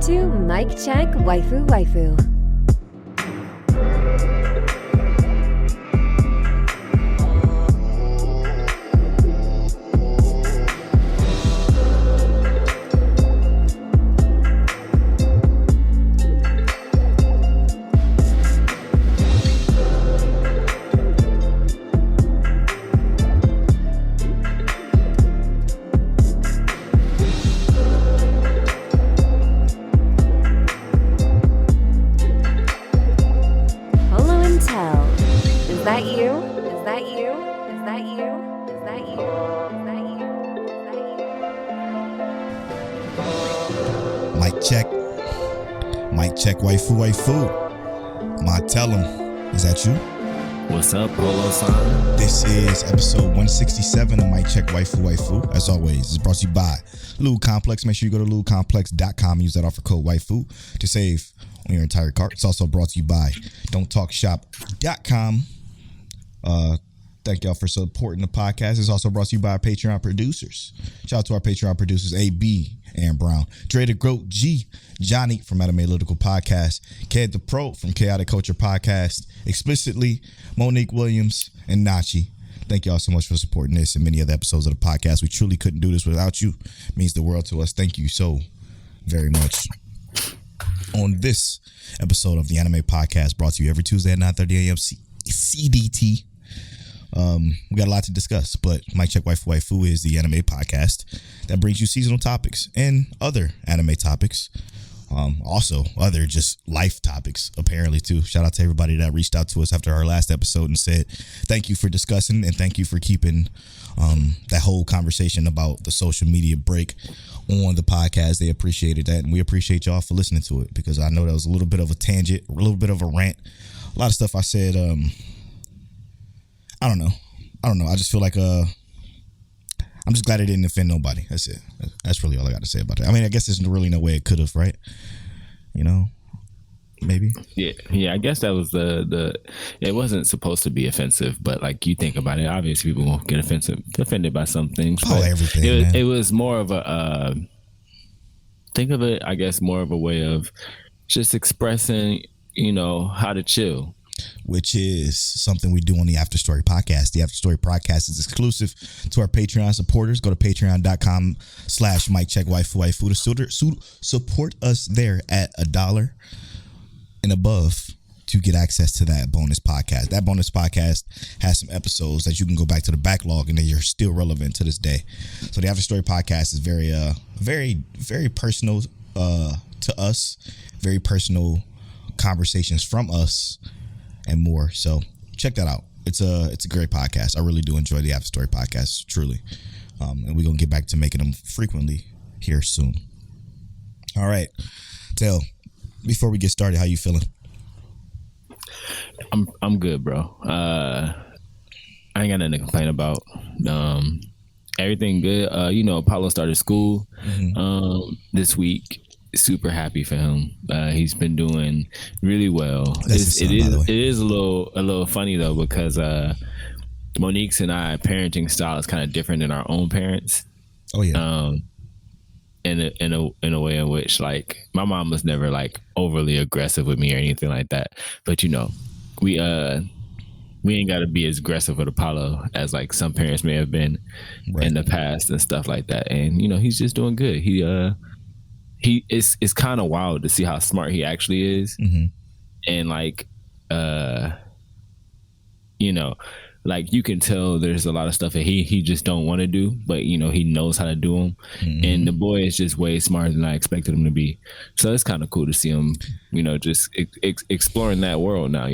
to Mic Check Waifu Waifu. Check waifu waifu. Ma, tell him, is that you? What's up, Polow? This is episode 167 of Mic Check Waifu Waifu. As always, it's brought to you by Lube Complex. Make sure you go to lubecomplex.com and use that offer code waifu to save on your entire cart. It's also brought to you by don'ttalkshop.com. Thank y'all for supporting the podcast. It's also brought to you by our Patreon producers. Shout out to our Patreon producers, AB, Aaron Brown, Dre the Goat, G, Johnny from Anime Analytical Podcast, Ked the Pro from Chaotic Culture Podcast, Explicitly, Monique Williams, and Nachi. Thank y'all so much for supporting this and many other episodes of the podcast. We truly couldn't do this without you. It means the world to us. Thank you so very much. On this episode of the Anime Podcast, brought to you every Tuesday at 9:30 a.m. CDT. We got a lot to discuss, but Mic Check Waifu Waifu is the anime podcast that brings you seasonal topics and other anime topics. Also other just life topics, apparently, too. Shout out to everybody that reached out to us after our last episode and said thank you for discussing and thank you for keeping that whole conversation about the social media break on the podcast. They appreciated that, and we appreciate y'all for listening to it, because I know that was a little bit of a tangent, a little bit of a rant, a lot of stuff I said. I don't know. I just feel like I'm just glad it didn't offend nobody. That's it. That's really all I got to say about it. I mean, I guess there's really no way it could have, right? You know, maybe. Yeah. I guess that was the. It wasn't supposed to be offensive, but like you think about it, obviously people won't get offended by some things. Oh, everything. It was more of a. Think of it, I guess, more of a way of just expressing, how to chill. Which is something we do on the After Story podcast. The After Story podcast is exclusive to our Patreon supporters. Go to patreon.com/MicCheckWaifuWaifu to support us there at $1 and above to get access to that bonus podcast. That bonus podcast has some episodes that you can go back to the backlog and they are still relevant to this day. So the After Story podcast is very, very personal to us. Very personal conversations from us and more. So check that out. It's a great podcast. I really do enjoy the After Story podcast, truly. And we're gonna get back to making them frequently here soon. All right, Tell, before we get started, how you feeling? I'm good, bro. I ain't got nothing to complain about. Everything good. Polow started school this week. Super happy for him. He's been doing really well. It is a little funny though, because Monique's and I parenting style is kind of different than our own parents. Oh yeah. In a way in which, like, my mom was never like overly aggressive with me or anything like that. But we ain't got to be as aggressive with Polow as like some parents may have been in the past and stuff like that. And he's just doing good. It's kind of wild to see how smart he actually is. Mm-hmm. And like, like you can tell there's a lot of stuff that he just don't want to do, but he knows how to do them. Mm-hmm. And the boy is just way smarter than I expected him to be. So it's kind of cool to see him, just exploring that world now,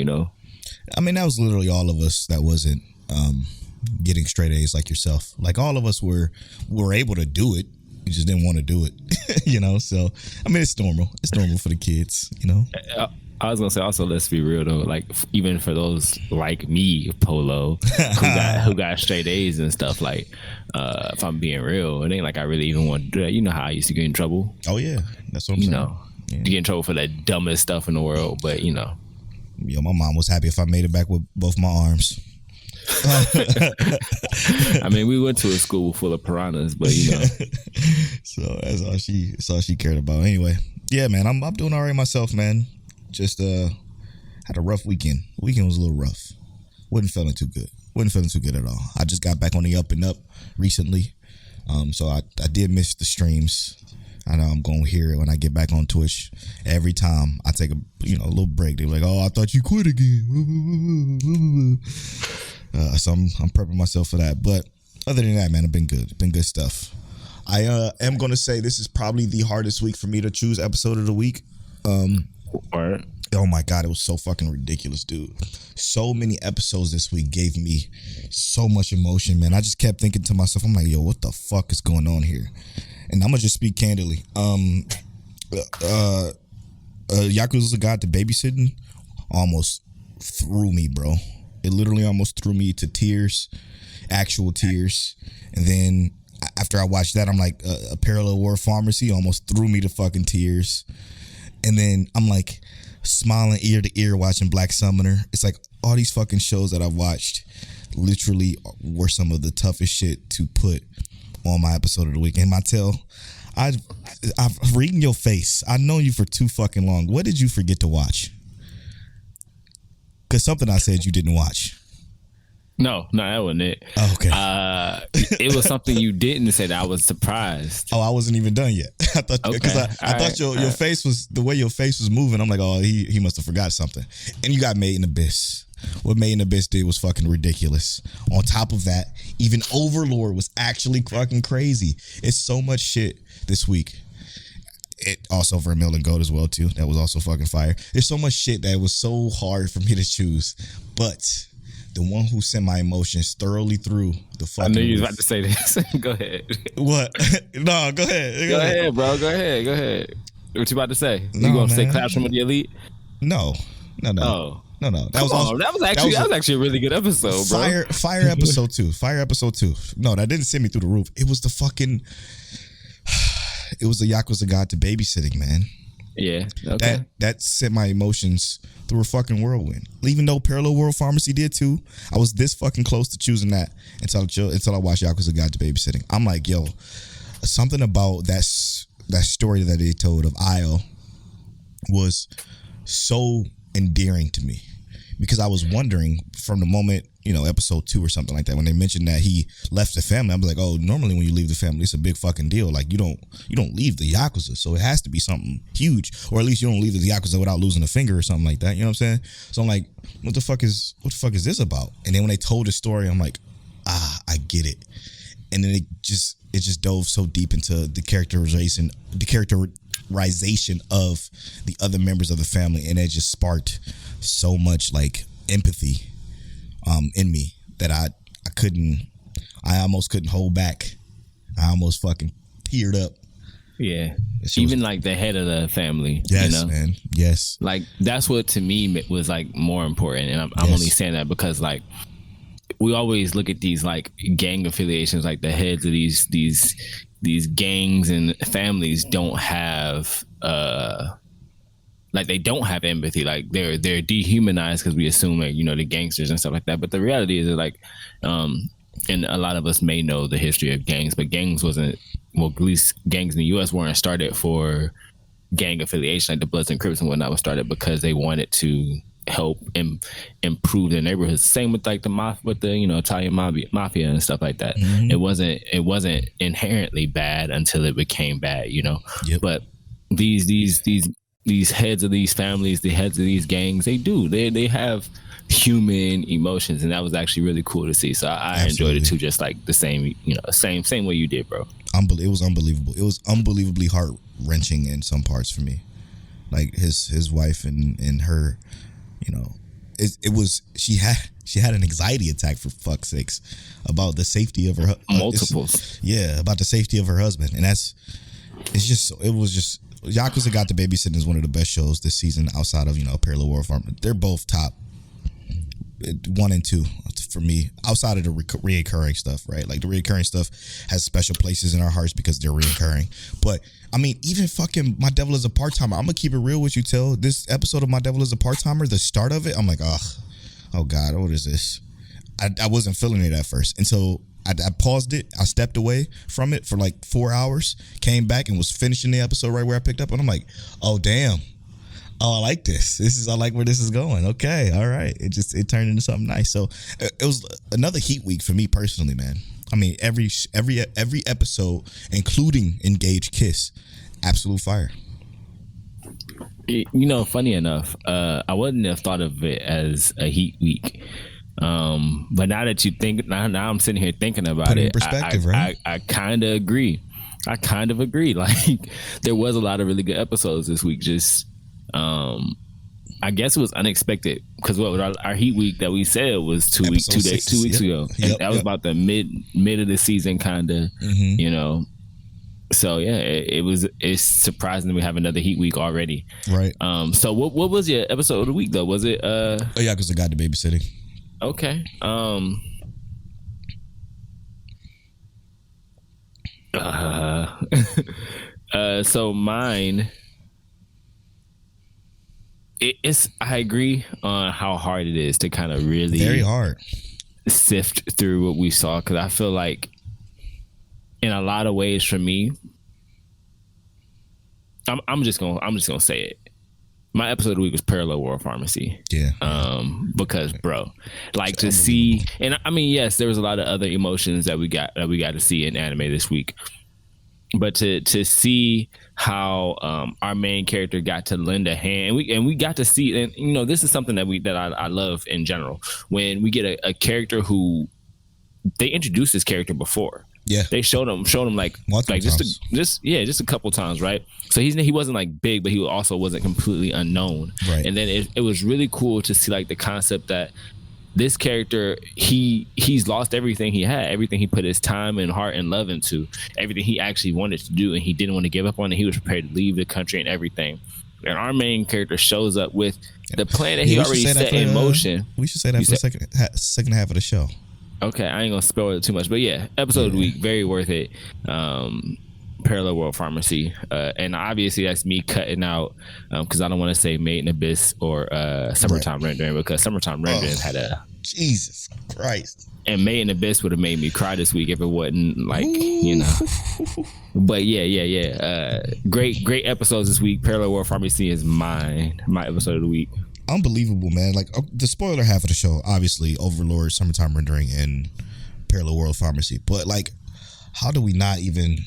I mean, that was literally all of us that wasn't getting straight A's like yourself. Like, all of us were able to do it. You just didn't want to do it, So, I mean, it's normal. It's normal for the kids, I was gonna say also, let's be real though. Like, even for those like me, Polow, who got straight A's and stuff. Like, if I'm being real, it ain't like I really even want to do that. You know how I used to get in trouble. Oh yeah, that's what I'm saying. Yeah. You get in trouble for the dumbest stuff in the world, but my mom was happy if I made it back with both my arms. I mean, we went to a school full of piranhas, but you know. So that's all she cared about. Anyway, yeah, man, I'm doing all right myself, man. Just had a rough weekend. The weekend was a little rough. Wasn't feeling too good at all. I just got back on the up and up recently. So I did miss the streams. I know I'm gonna hear it when I get back on Twitch. Every time I take a little break, they're like, "Oh, I thought you quit again." So I'm prepping myself for that. But other than that, man, it's been good. Been good stuff. I am gonna say this is probably the hardest week for me to choose episode of the week. Alright. Oh my God, it was so fucking ridiculous, dude. So many episodes this week gave me so much emotion, man. I just kept thinking to myself, I'm like, yo, what the fuck is going on here? And I'm gonna just speak candidly. Yakuza Got to Babysitting almost threw me, bro. It literally almost threw me to tears, actual tears. And then after I watched that, I'm like, a Parallel World Pharmacy almost threw me to fucking tears. And then I'm like smiling ear to ear watching Black Summoner. It's like all these fucking shows that I've watched literally were some of the toughest shit to put on my episode of the week. And Telle, I've reading your face. I've known you for too fucking long. What did you forget to watch? Because something I said you didn't watch. No, that wasn't it. Oh, okay. It was something you didn't say that I was surprised. Oh, I wasn't even done yet. I thought because I thought your face was the way your face was moving. I'm like, oh, he must have forgot something. And you got Made in Abyss. What Made in Abyss did was fucking ridiculous. On top of that, even Overlord was actually fucking crazy. It's so much shit this week. It also Vermil and Goat as well too. That was also fucking fire. There's so much shit that was so hard for me to choose, but the one who sent my emotions thoroughly through the fucking. I knew you was about to say this. Go ahead. What? No, go ahead. Go ahead, bro. Go ahead. What you about to say? No, you gonna say man. Classroom with the Elite? No. Oh. No. That was actually a really good episode, bro. Fire episode 2. Fire episode 2. No, that didn't send me through the roof. It was the fucking. It was the Yakuza Guide to Babysitting, man. Yeah. Okay. That sent my emotions through a fucking whirlwind. Even though Parallel World Pharmacy did too, I was this fucking close to choosing that until I watched Yakuza Guide to Babysitting. I'm like, yo, something about that story that they told of Isle was so endearing to me, because I was wondering from the moment, episode 2 or something like that, when they mentioned that he left the family, I was like, oh, normally when you leave the family, it's a big fucking deal. Like you don't leave the Yakuza, so it has to be something huge, or at least you don't leave the Yakuza without losing a finger or something like that. You know what I'm saying? So I'm like, what the fuck is this about? And then when they told the story, I'm like, I get it. And then it just dove so deep into the characterization of the other members of the family, and it just sparked so much like empathy in me that I almost couldn't hold back. I almost fucking teared up. Yeah. Even like the head of the family. Yes, man. Yes. Like that's what to me was like more important. And I'm only saying that because like we always look at these like gang affiliations, like the heads of these gangs and families don't have they don't have empathy. Like they're dehumanized because we assume like the gangsters and stuff like that. But the reality is that like and a lot of us may know the history of gangs, but gangs wasn't, well, at least gangs in the U.S. weren't started for gang affiliation. Like the Bloods and Crips and whatnot was started because they wanted to help improve their neighborhoods. Same with like the Italian mafia and stuff like that. Mm-hmm. It wasn't inherently bad until it became bad, Yep. But these heads of these families, the heads of these gangs, they have human emotions, and that was actually really cool to see. So I enjoyed it too, just like the same way you did, bro. It was unbelievable. It was unbelievably heart wrenching in some parts for me, like his wife and her. It was she had an anxiety attack, for fuck's sakes, about the safety of her multiples. About the safety of her husband, and it was just Yakuza Got to Babysitting is one of the best shows this season outside of Parallel World Farm. They're both top 1 and 2 for me, outside of the reoccurring stuff, right? Like the reoccurring stuff has special places in our hearts because they're reoccurring. But I mean, even fucking My Devil is a Part-Timer, I'm gonna keep it real with you, Telle. This episode of My Devil is a Part-Timer, the start of it, I'm like, oh God, what is this? I wasn't feeling it at first until I paused it. I stepped away from it for like 4 hours, came back and was finishing the episode right where I picked up, and I'm like, oh damn. Oh, I like this. I like where this is going. Okay, all right. It turned into something nice. So it was another heat week for me personally, man. I mean, every episode, including Engaged Kiss, absolute fire. Funny enough, I wouldn't have thought of it as a heat week. But now that you think, now I'm sitting here thinking about Put it in it. perspective, right? I kind of agree. Like there was a lot of really good episodes this week. Just I guess it was unexpected because our heat week that we said was 2 weeks ago. And that was about the mid of the season, kind of. So yeah, it's surprising that we have another heat week already. Right. So what was your episode of the week though? Was it Oh yeah, because I got the babysitting. Okay. So mine, it's I agree on how hard it is to kind of really very hard sift through what we saw, because I feel like in a lot of ways for me, I'm just gonna say it. My episode of the week was Parallel World Pharmacy. Yeah. Because bro, like to see, and I mean, yes, there was a lot of other emotions that we got to see in anime this week. But to see how our main character got to lend a hand, and we got to see, and this is something that I love in general, when we get a character who they introduced this character before. Yeah, they showed him like just a couple times, right? So he wasn't like big, but he also wasn't completely unknown, right? And then it was really cool to see like the concept that this character, he's lost everything he had, everything he put his time and heart and love into, everything he actually wanted to do, and he didn't want to give up on it. He was prepared to leave the country and everything. And our main character shows up with the plan that he already set in motion. We should say that for the second half of the show. Okay, I ain't gonna spoil it too much, but yeah, episode of the week, very worth it. Parallel World Pharmacy, and obviously that's me cutting out because I don't want to say Made in Abyss or Summertime Rendering, because Summertime Rendering had a Jesus Christ, and Made in Abyss would have made me cry this week if it wasn't like But yeah. Great episodes this week. Parallel World Pharmacy is my episode of the week. Unbelievable, man. Like the spoiler half of the show, obviously Overlord, Summertime Rendering, and Parallel World Pharmacy. But like, how do we not even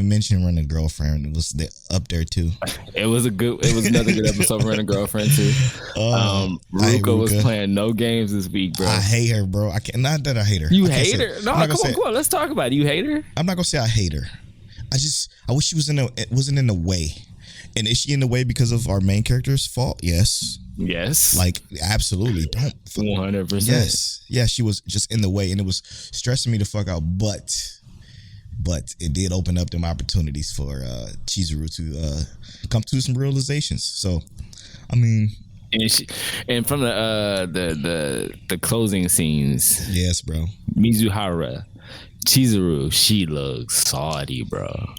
mention Rent a Girlfriend? It was up there too. It was another good episode of Rent a Girlfriend too. Ruka was playing no games this week, bro. I hate her, bro. I can't. Not that I hate her. You hate her? No, come on. Let's talk about it. You hate her? I'm not gonna say I hate her. I wish she wasn't in the way. And is she in the way because of our main character's fault? Yes. Like, absolutely. 100%. Yes. Yeah, she was just in the way, and it was stressing me the fuck out. But it did open up them opportunities for Chizuru to come to some realizations. So, I mean, and from the closing scenes, yes, bro. Mizuhara, Chizuru, she looks salty, bro.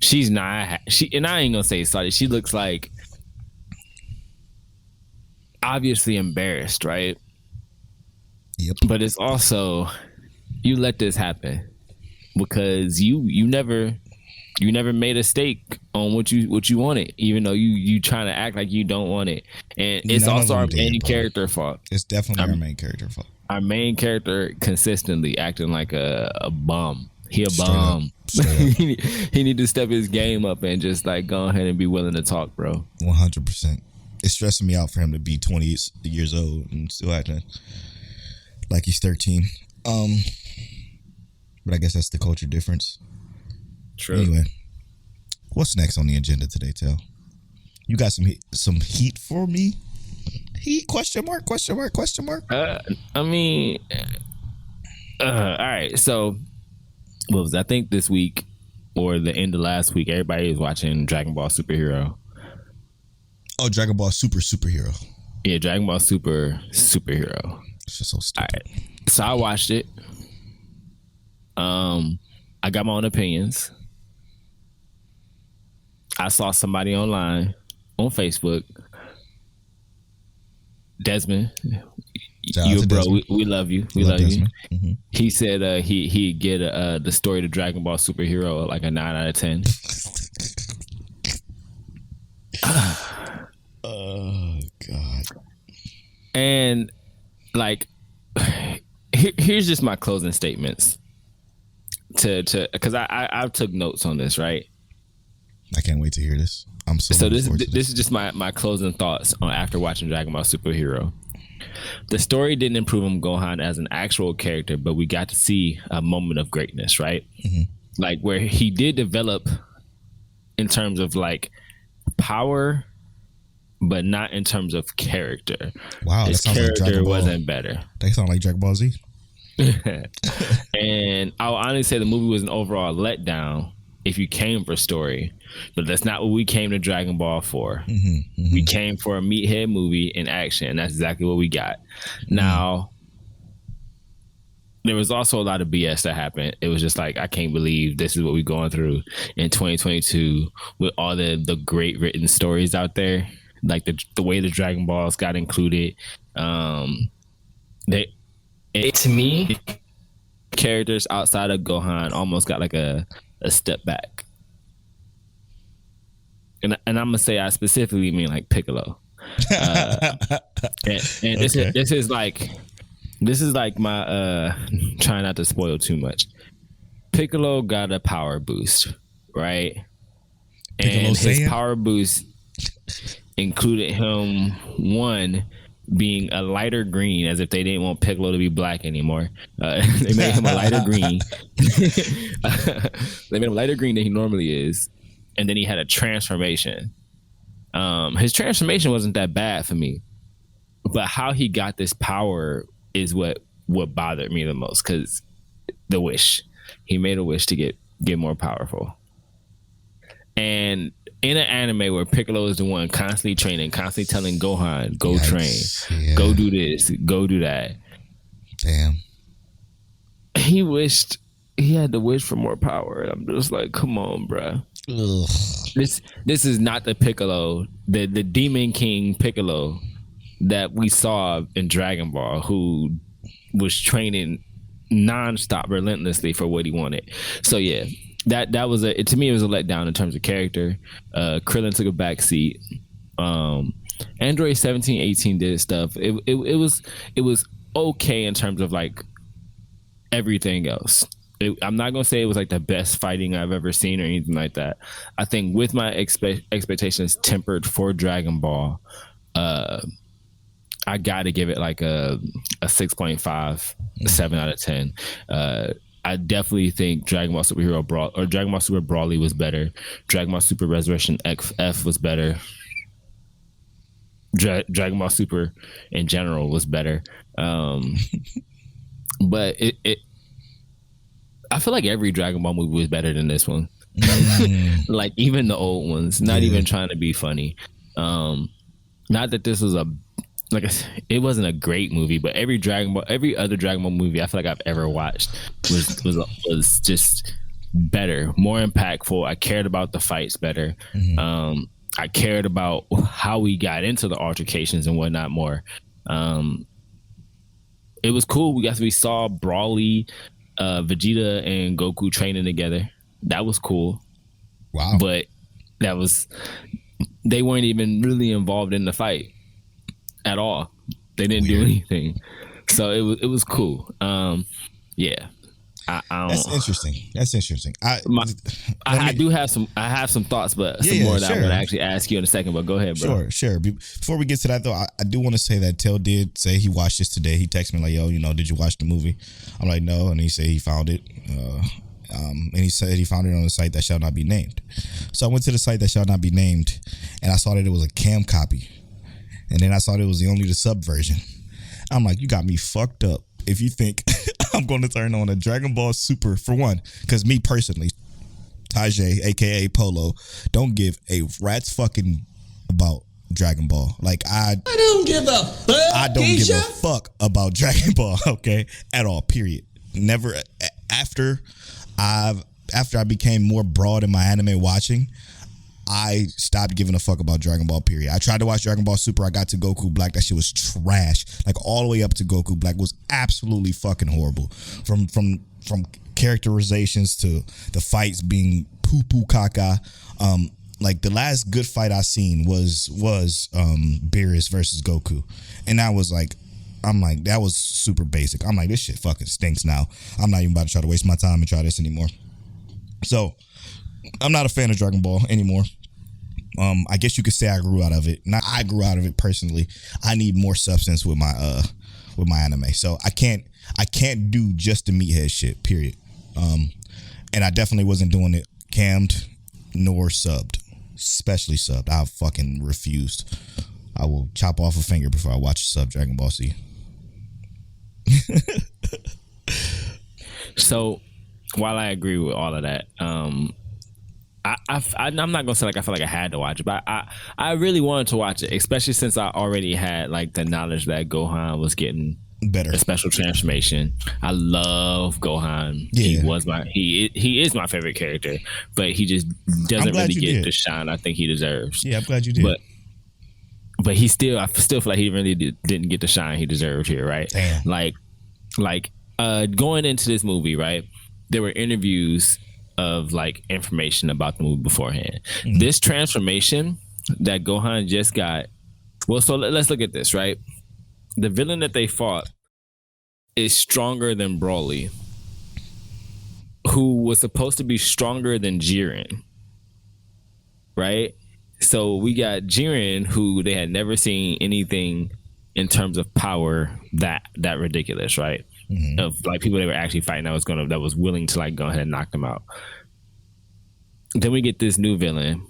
She's not. And I ain't gonna say salty. She looks like obviously embarrassed, right? Yep. But it's also, you let this happen because you never made a stake on what you wanted, even though you trying to act like you don't want it. And it's also our main character fault. It's definitely our main character fault. Our main character consistently acting like a bum. He a bum. He need to step his game up and just like go ahead and be willing to talk, bro. 100%. It's stressing me out for him to be 20 years old and still acting like he's 13. But I guess that's the culture difference. True. Anyway, what's next on the agenda today, Tell? You got some heat for me? Heat? Question mark? I mean, all right. So, what was I think this week or the end of last week? Everybody was watching Dragon Ball Superhero. Oh, Dragon Ball Superhero. Yeah, Dragon Ball Superhero. It's just so stupid. All right. So I watched it. I got my own opinions. I saw somebody online on Facebook Desmond, Shout out you to a bro. Desmond. We love you. We love you. Desmond. Mm-hmm. He said he'd get the story to Dragon Ball Superhero like a 9 out of 10. Oh God. And like, here's just my closing statements to because I took notes on this, right? I can't wait to hear this. I'm so this is just my closing thoughts on after watching Dragon Ball Superhero. The story didn't improve on Gohan as an actual character, but we got to see a moment of greatness, right? Mm-hmm. Like where he did develop in terms of like power, but not in terms of character. Wow, his character wasn't better. They sound like Dragon Ball Z. And I'll honestly say the movie was an overall letdown if you came for story, but that's not what we came to Dragon Ball for. Mm-hmm, mm-hmm. We came for a meathead movie in action, and that's exactly what we got. Mm-hmm. Now, there was also a lot of BS that happened. It was just like, I can't believe this is what we're going through in 2022 with all the great written stories out there. Like the way the Dragon Balls got included. To me, characters outside of Gohan almost got like a step back. And I'm gonna say I specifically mean like Piccolo. And this is like my trying not to spoil too much. Piccolo got a power boost, right? Piccolo and his Saiyan? Power boost included him being a lighter green, as if they didn't want Piccolo to be black anymore. They made him a lighter green. They made him lighter green than he normally is, and then he had a transformation. His transformation wasn't that bad for me, but how he got this power is what bothered me the most. Because the wish, he made a wish to get more powerful, and in an anime where Piccolo is the one constantly training, constantly telling Gohan, go train, go do this, go do that. Damn. He wished he had the wish for more power. And I'm just like, come on, bruh. This is not the Piccolo, the Demon King Piccolo that we saw in Dragon Ball, who was training nonstop, relentlessly for what he wanted. So yeah. That was to me it was a letdown in terms of character. Krillin took a back seat. Android 1718 did stuff. It was okay in terms of like everything else. I'm not gonna say it was like the best fighting I've ever seen or anything like that. I think with my expectations tempered for Dragon Ball, I gotta give it like a 6.5, 7 out of 10. I definitely think Dragon Ball Superhero Dragon Ball Super Broly was better. Dragon Ball Super Resurrection F was better. Dragon Ball Super in general was better. But I feel like every Dragon Ball movie was better than this one. Like even the old ones, not even trying to be funny. Not that this was it wasn't a great movie, but every other Dragon Ball movie I feel like I've ever watched was just better, more impactful. I cared about the fights better. Mm-hmm. I cared about how we got into the altercations and whatnot more. It was cool. We saw Broly, Vegeta, and Goku training together. That was cool. Wow. But they weren't even really involved in the fight at all. They didn't do anything. So it was cool. Yeah. That's interesting. I have some thoughts, but some more that I'm going to actually ask you in a second. But go ahead, bro. Sure. Before we get to that, though, I do want to say that Telle did say he watched this today. He texted me like, "Yo, did you watch the movie?" I'm like, "No," and he said he found it. And he said he found it on the site that shall not be named. So I went to the site that shall not be named, and I saw that it was a cam copy, and then I saw that it was only the sub version. I'm like, you got me fucked up if you think I'm going to turn on a Dragon Ball Super, for one, because me personally, Tajay, aka Polow, don't give a rat's fucking about Dragon Ball. Like I don't give a fuck. I don't give a fuck about Dragon Ball, okay, at all. Period. Never. After I became more broad in my anime watching, I stopped giving a fuck about Dragon Ball, period. I tried to watch Dragon Ball Super. I got to Goku Black. That shit was trash. Like all the way up to Goku Black was absolutely fucking horrible. From characterizations to the fights being poo poo caca. Like the last good fight I seen was Beerus versus Goku, and that was like, I'm like, that was super basic. I'm like, this shit fucking stinks now. I'm not even about to try to waste my time and try this anymore. So I'm not a fan of Dragon Ball anymore. I guess you could say I grew out of it. Not I grew out of it personally. I need more substance with my anime. So I can't do just the meathead shit, period. And I definitely wasn't doing it cammed nor subbed. Especially subbed. I fucking refused. I will chop off a finger before I watch sub Dragon Ball Z. So while I agree with all of that, I'm not gonna say like I feel like I had to watch it, but I really wanted to watch it, especially since I already had like the knowledge that Gohan was getting better, a special transformation. I love Gohan. Yeah. He is my favorite character, but he just doesn't really get the shine I think he deserves. Yeah, I'm glad you did. But I still feel like he really didn't get the shine he deserved here, right? Damn. Like going into this movie, right? There were interviews of like information about the movie beforehand. Mm-hmm. This transformation that Gohan just got. Well, so let's look at this, right? The villain that they fought is stronger than Broly, who was supposed to be stronger than Jiren, right? So we got Jiren, who they had never seen anything in terms of power that ridiculous, right? Mm-hmm. Of like people they were actually fighting that was willing to like go ahead and knock them out. Then we get this new villain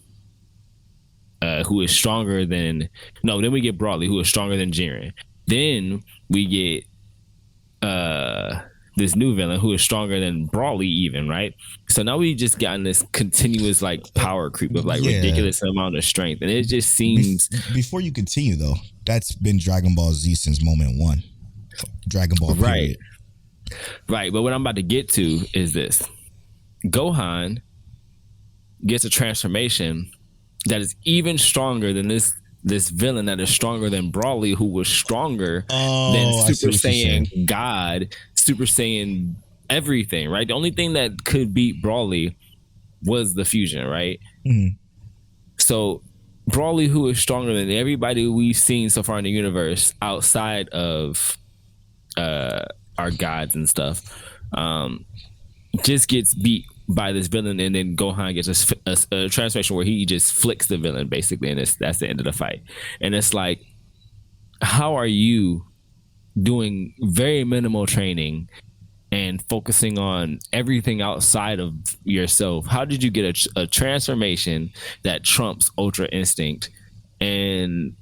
who is stronger than then we get Broly, who is stronger than Jiren. Then we get this new villain who is stronger than Broly even, right? So now we just gotten this continuous like power creep of like ridiculous amount of strength, and it just seems. Before you continue though, that's been Dragon Ball Z since moment one. Dragon Ball period. Right. But what I'm about to get to is this: Gohan gets a transformation that is even stronger than this villain that is stronger than Broly, who was stronger than Super Saiyan God, Super Saiyan everything, right? The only thing that could beat Broly was the fusion, right? Mm-hmm. So Broly, who is stronger than everybody we've seen so far in the universe outside of our gods and stuff, just gets beat by this villain, and then Gohan gets a transformation where he just flicks the villain basically, and that's the end of the fight. And it's like, how are you doing very minimal training and focusing on everything outside of yourself? How did you get a transformation that trumps Ultra Instinct and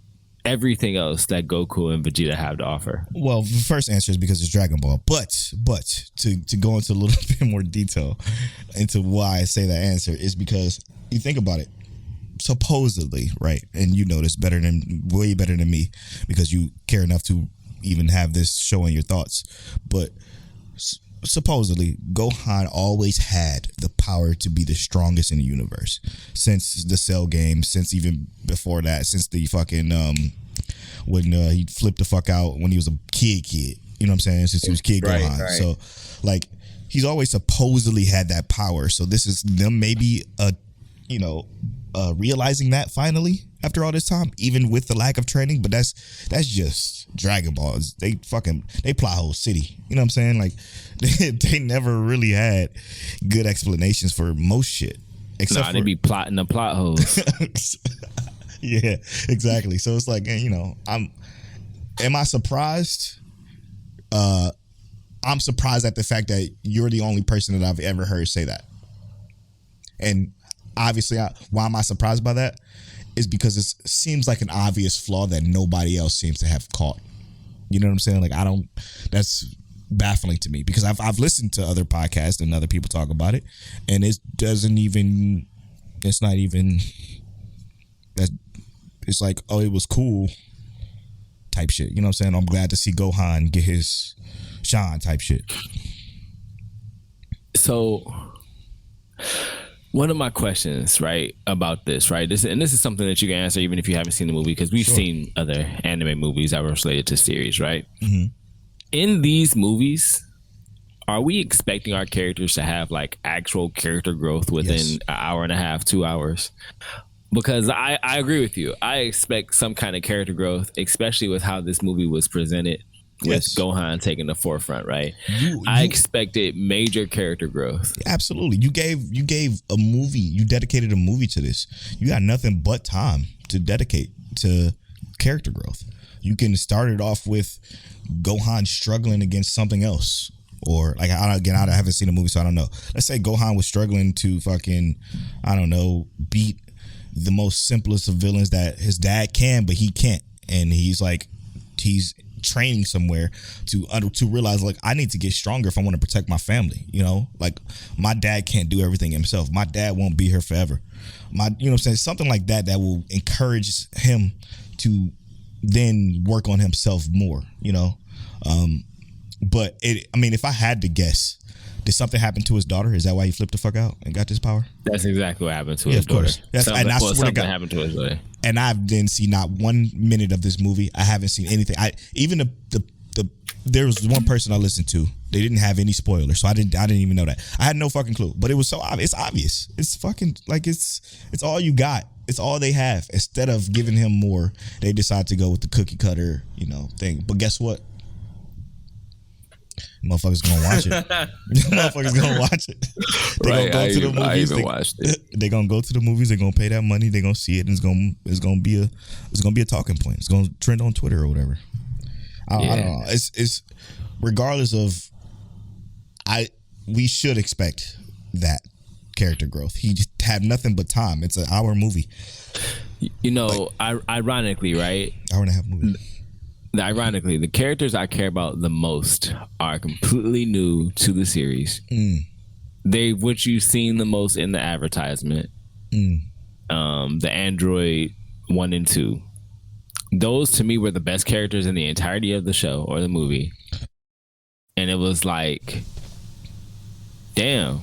everything else that Goku and Vegeta have to offer? Well, the first answer is because it's Dragon Ball. But to go into a little bit more detail into why I say that answer is because you think about it. Supposedly, right? And you know this way better than me because you care enough to even have this show in your thoughts. But supposedly, Gohan always had the power to be the strongest in the universe since the Cell game, since even before that, since the fucking when he flipped the fuck out when he was a kid. You know what I'm saying? Since he was kid Gohan. Right. So like he's always supposedly had that power. So this is them maybe realizing that finally after all this time, even with the lack of training. But that's just Dragon Ball. They plot whole city. You know what I'm saying? Like they never really had good explanations for most shit. Except they be plotting the plot holes. Yeah, exactly. So it's like, am I surprised? I'm surprised at the fact that you're the only person that I've ever heard say that. And obviously, why am I surprised by that? Is because it seems like an obvious flaw that nobody else seems to have caught. You know what I'm saying? Like that's baffling to me because I've listened to other podcasts and other people talk about it, and it's like, oh, it was cool type shit. You know what I'm saying? I'm glad to see Gohan get his shine type shit. So One of my questions, right, about this, right, this is something that you can answer even if you haven't seen the movie, because we've seen other anime movies that were related to series, right? In these movies, are we expecting our characters to have like actual character growth within an hour and a half, 2 hours? Because I agree with you. I expect some kind of character growth, especially with how this movie was presented. With Gohan taking the forefront, right? I expected major character growth. Absolutely. You gave a movie, you dedicated a movie to this. You got nothing but time to dedicate to character growth. You can start it off with Gohan struggling against something else. Or like, I haven't seen the movie, so I don't know. Let's say Gohan was struggling to fucking, I don't know, beat the most simplest of villains that his dad can, but he can't. And he's training somewhere to realize, like, I need to get stronger if I want to protect my family. You know, like, my dad can't do everything himself. My dad won't be here forever. You know what I'm saying? Something like that will encourage him to then work on himself more, you know? But if I had to guess, did something happen to his daughter? Is that why he flipped the fuck out and got this power? That's exactly what happened to his daughter. Something happened to his daughter. And I didn't see not 1 minute of this movie. I haven't seen anything. There was one person I listened to. They didn't have any spoilers, so I didn't even know that. I had no fucking clue. But it was so obvious. It's obvious. It's fucking like it's all you got. It's all they have. Instead of giving him more, they decide to go with the cookie cutter, you know, thing. But guess what? Motherfuckers gonna watch it. Motherfuckers gonna watch it. They gonna go to the movies. I even watched it. They gonna go to the movies. They gonna pay that money. They gonna see it. And it's gonna be a talking point. It's gonna trend on Twitter or whatever. I don't know. It's regardless of. We should expect that character growth. He just had nothing but time. It's an hour movie. You know, ironically, right? Hour and a half movie. Ironically, the characters I care about the most are completely new to the series. What you've seen the most in the advertisement. The Android 1 and 2. Those to me were the best characters in the entirety of the show or the movie. And it was like, damn.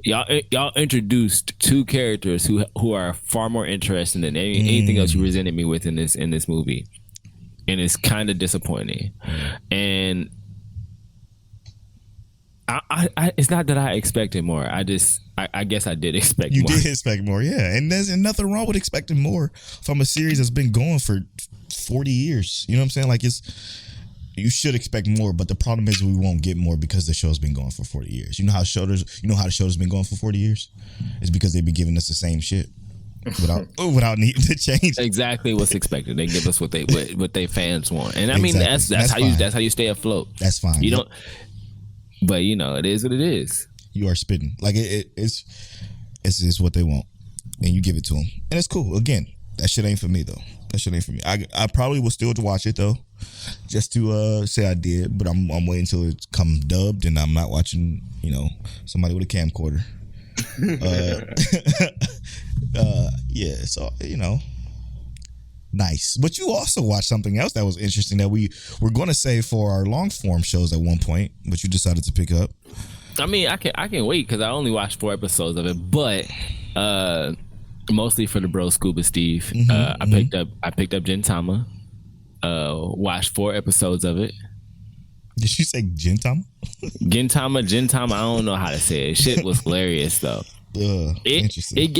Y'all introduced 2 characters who are far more interesting than anything else you presented me with in this movie. And it's kind of disappointing. And I it's not that I expected more. I guess I did expect more. You did expect more, yeah. And there's nothing wrong with expecting more from a series that's been going for 40 years. You know what I'm saying? Like, you should expect more, but the problem is we won't get more because the show's been going for 40 years. You know how the show's been going for 40 years? It's because they've been giving us the same shit. Without needing to change exactly what's expected. They give us what they fans want, and I mean that's how you stay afloat. That's fine. You don't, but you know it is what it is. You are spitting like it's what they want, and you give it to them, and it's cool. Again, that shit ain't for me though. That shit ain't for me. I probably will still watch it though, just to say I did. But I'm waiting until it comes dubbed, and I'm not watching somebody with a camcorder. Yeah, so nice. But you also watched something else that was interesting that we were going to save for our long form shows at one point, but you decided to pick up. I mean, I can wait because I only watched 4 episodes of it, but mostly for the bro Scuba Steve. I picked up Gintama. Watched 4 episodes of it. Did you say Gintama? Gintama. I don't know how to say it. Shit was hilarious though. Interesting.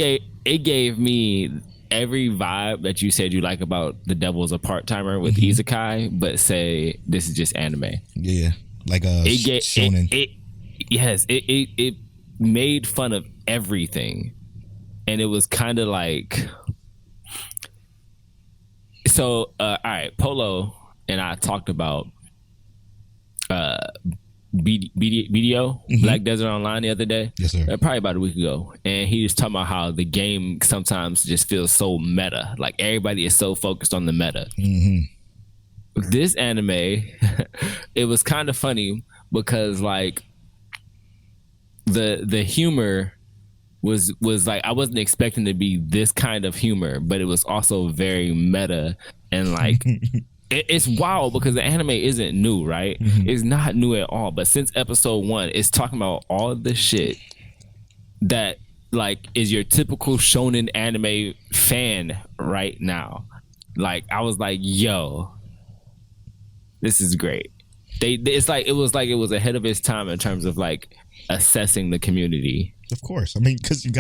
It gave me every vibe that you said you like about The Devil's a Part-Timer with Isekai, but say this is just anime. Yeah, like a shonen. It made fun of everything, and it was kind of like. So, all right, Polow and I talked about BDO, Black Desert Online, the other day. Yes, sir. Probably about a week ago. And he was talking about how the game sometimes just feels so meta. Like everybody is so focused on the meta. This anime, it was kind of funny because like the humor was like, I wasn't expecting to be this kind of humor, but it was also very meta and like it's wild because the anime isn't new, right? It's not new at all. But since episode 1, it's talking about all of the shit that like is your typical shonen anime fan right now. Like I was like, yo, this is great. It's like it was ahead of its time in terms of like assessing the community. Of course, I mean, because you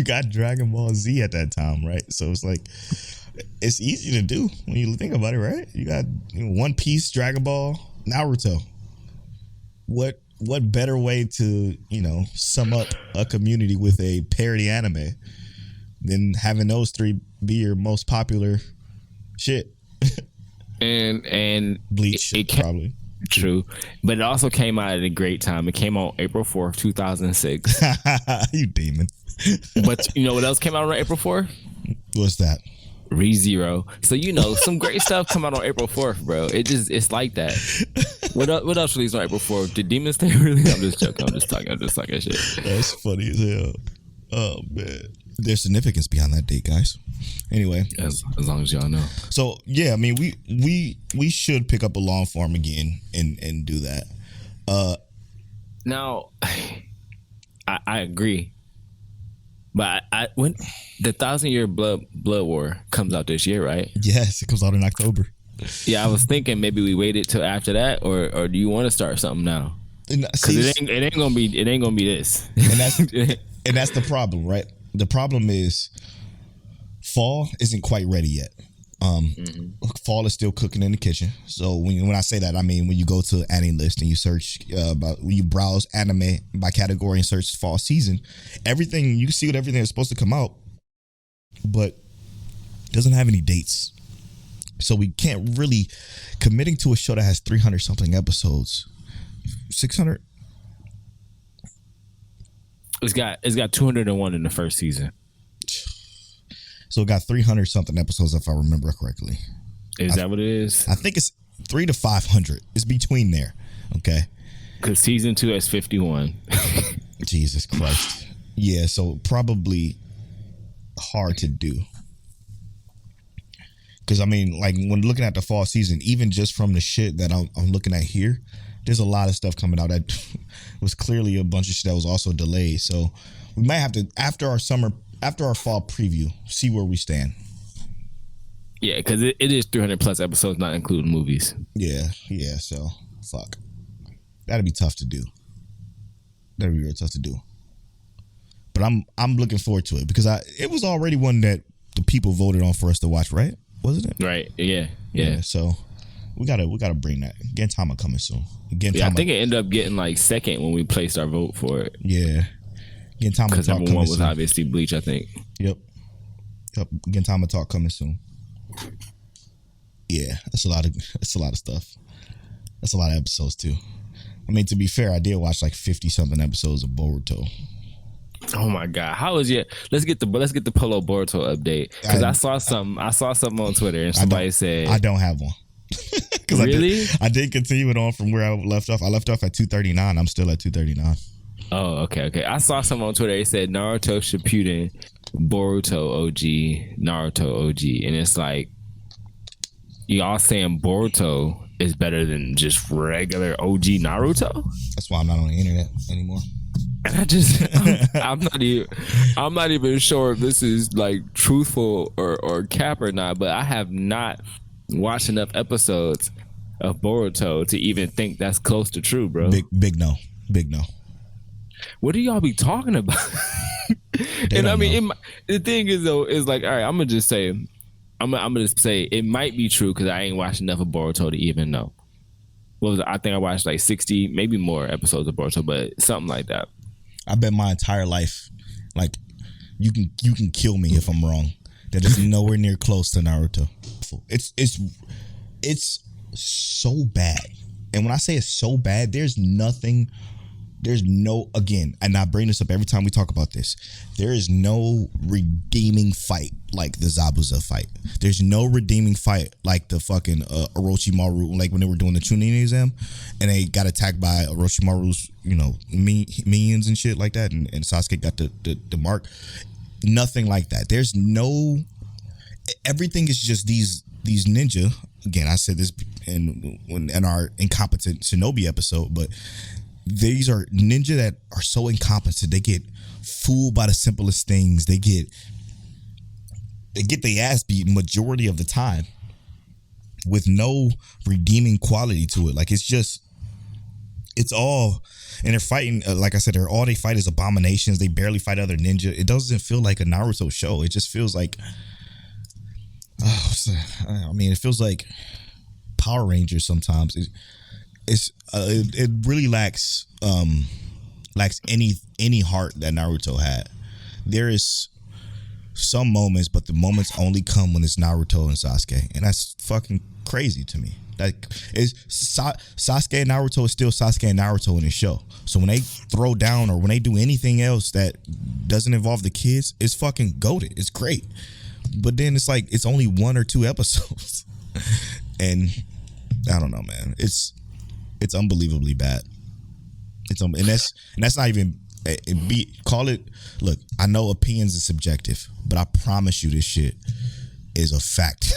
got Dragon Ball Z at that time, right? So it's like it's easy to do when you think about it, right? You got One Piece, Dragon Ball, Naruto. What better way to sum up a community with a parody anime than having those three be your most popular shit? and Bleach, probably. True, but it also came out at a great time. It came out April 4th, 2006. You demon. But you know what else came out on April 4th? What's that? ReZero. So some great stuff come out on April 4th, bro. It's like that. What else released on April 4th? Did Demon Slayer really? I'm just joking. I'm just talking shit. That's funny as hell. Oh man, there's significance behind that date, guys. Anyway, as long as y'all know. So yeah, I mean, we should pick up a long form again and do that. Now, I agree, but when the 1,000-Year Blood War comes out this year, right? Yes, it comes out in October. Yeah, I was thinking maybe we waited till after that, or do you want to start something now? Because it ain't gonna be this. And that's the problem, right? The problem is fall isn't quite ready yet. Fall is still cooking in the kitchen. So when I say that, I mean when you go to anime list and you search when you browse anime by category and search fall season, everything you can see what everything is supposed to come out, but it doesn't have any dates. So we can't really committing to a show that has 300 something episodes. 600. It's got 201 in the first season. So it got 300 something episodes if I remember correctly. Is that what it is? I think it's 300 to 500. It's between there. Okay. Because season 2 has 51. Jesus Christ. Yeah, so probably hard to do. Because I mean, like when looking at the fall season, even just from the shit that I'm looking at here, there's a lot of stuff coming out that was clearly a bunch of shit that was also delayed. So we might have to, after our fall preview, see where we stand. Yeah, because it is 300 plus episodes, not including movies. Yeah. So fuck, that'd be tough to do. That'd be real tough to do. But I'm looking forward to it because it was already one that the people voted on for us to watch, right? Wasn't it? Right. Yeah. So we gotta bring that. Gintama coming soon. I think it ended up getting like second when we placed our vote for it. Yeah. Gintama because talk number one was soon. obviously Bleach, I think. Yep. Gintama talk coming soon. Yeah, that's a lot of stuff. That's a lot of episodes too. I mean, to be fair, I did watch like 50 something episodes of Boruto. Oh my god, how is your? Let's get the Polow Boruto update because I saw something on Twitter and somebody said I don't have one. Really? I did continue it on from where I left off. I left off at 239. I'm still at 239. Oh, okay. I saw something on Twitter. It said Naruto Shippuden, Boruto OG, Naruto OG, and it's like y'all saying Boruto is better than just regular OG Naruto. That's why I'm not on the internet anymore. And I'm not even sure if this is like truthful or cap or not, but I have not watched enough episodes of Boruto to even think that's close to true, bro. Big no. What do y'all be talking about? And I mean, the thing is though, is like, all right, I'm gonna just say it might be true because I ain't watched enough of Boruto to even know. What was it? I think I watched like 60, maybe more episodes of Boruto, but something like that. I bet my entire life, like you can kill me if I'm wrong. That is nowhere near close to Naruto. It's so bad, and when I say it's so bad, again, and I bring this up every time we talk about this, there is no redeeming fight like the Zabuza fight. There's no redeeming fight like the fucking Orochimaru, like when they were doing the Chunin exam and they got attacked by Orochimaru's, minions and shit like that, and Sasuke got the mark. Nothing like that. There's no, everything is just these ninja. Again, I said this in our incompetent shinobi episode, but these are ninja that are so incompetent. They get fooled by the simplest things. They get their ass beat majority of the time with no redeeming quality to it. Like, it's all, and they're fighting, like I said, all they fight is abominations. They barely fight other ninja. It doesn't feel like a Naruto show. It just feels like, it feels like Power Rangers sometimes. It really lacks any heart that Naruto had. There is some moments, but the moments only come when it's Naruto and Sasuke, and that's fucking crazy to me. Like, Sasuke and Naruto is still Sasuke and Naruto in the show. So when they throw down or when they do anything else that doesn't involve the kids, it's fucking goated. It's great. But then it's like it's only 1 or 2 episodes, and I don't know, man. It's unbelievably bad. And that's not even call it. Look, I know opinions are subjective, but I promise you, this shit is a fact.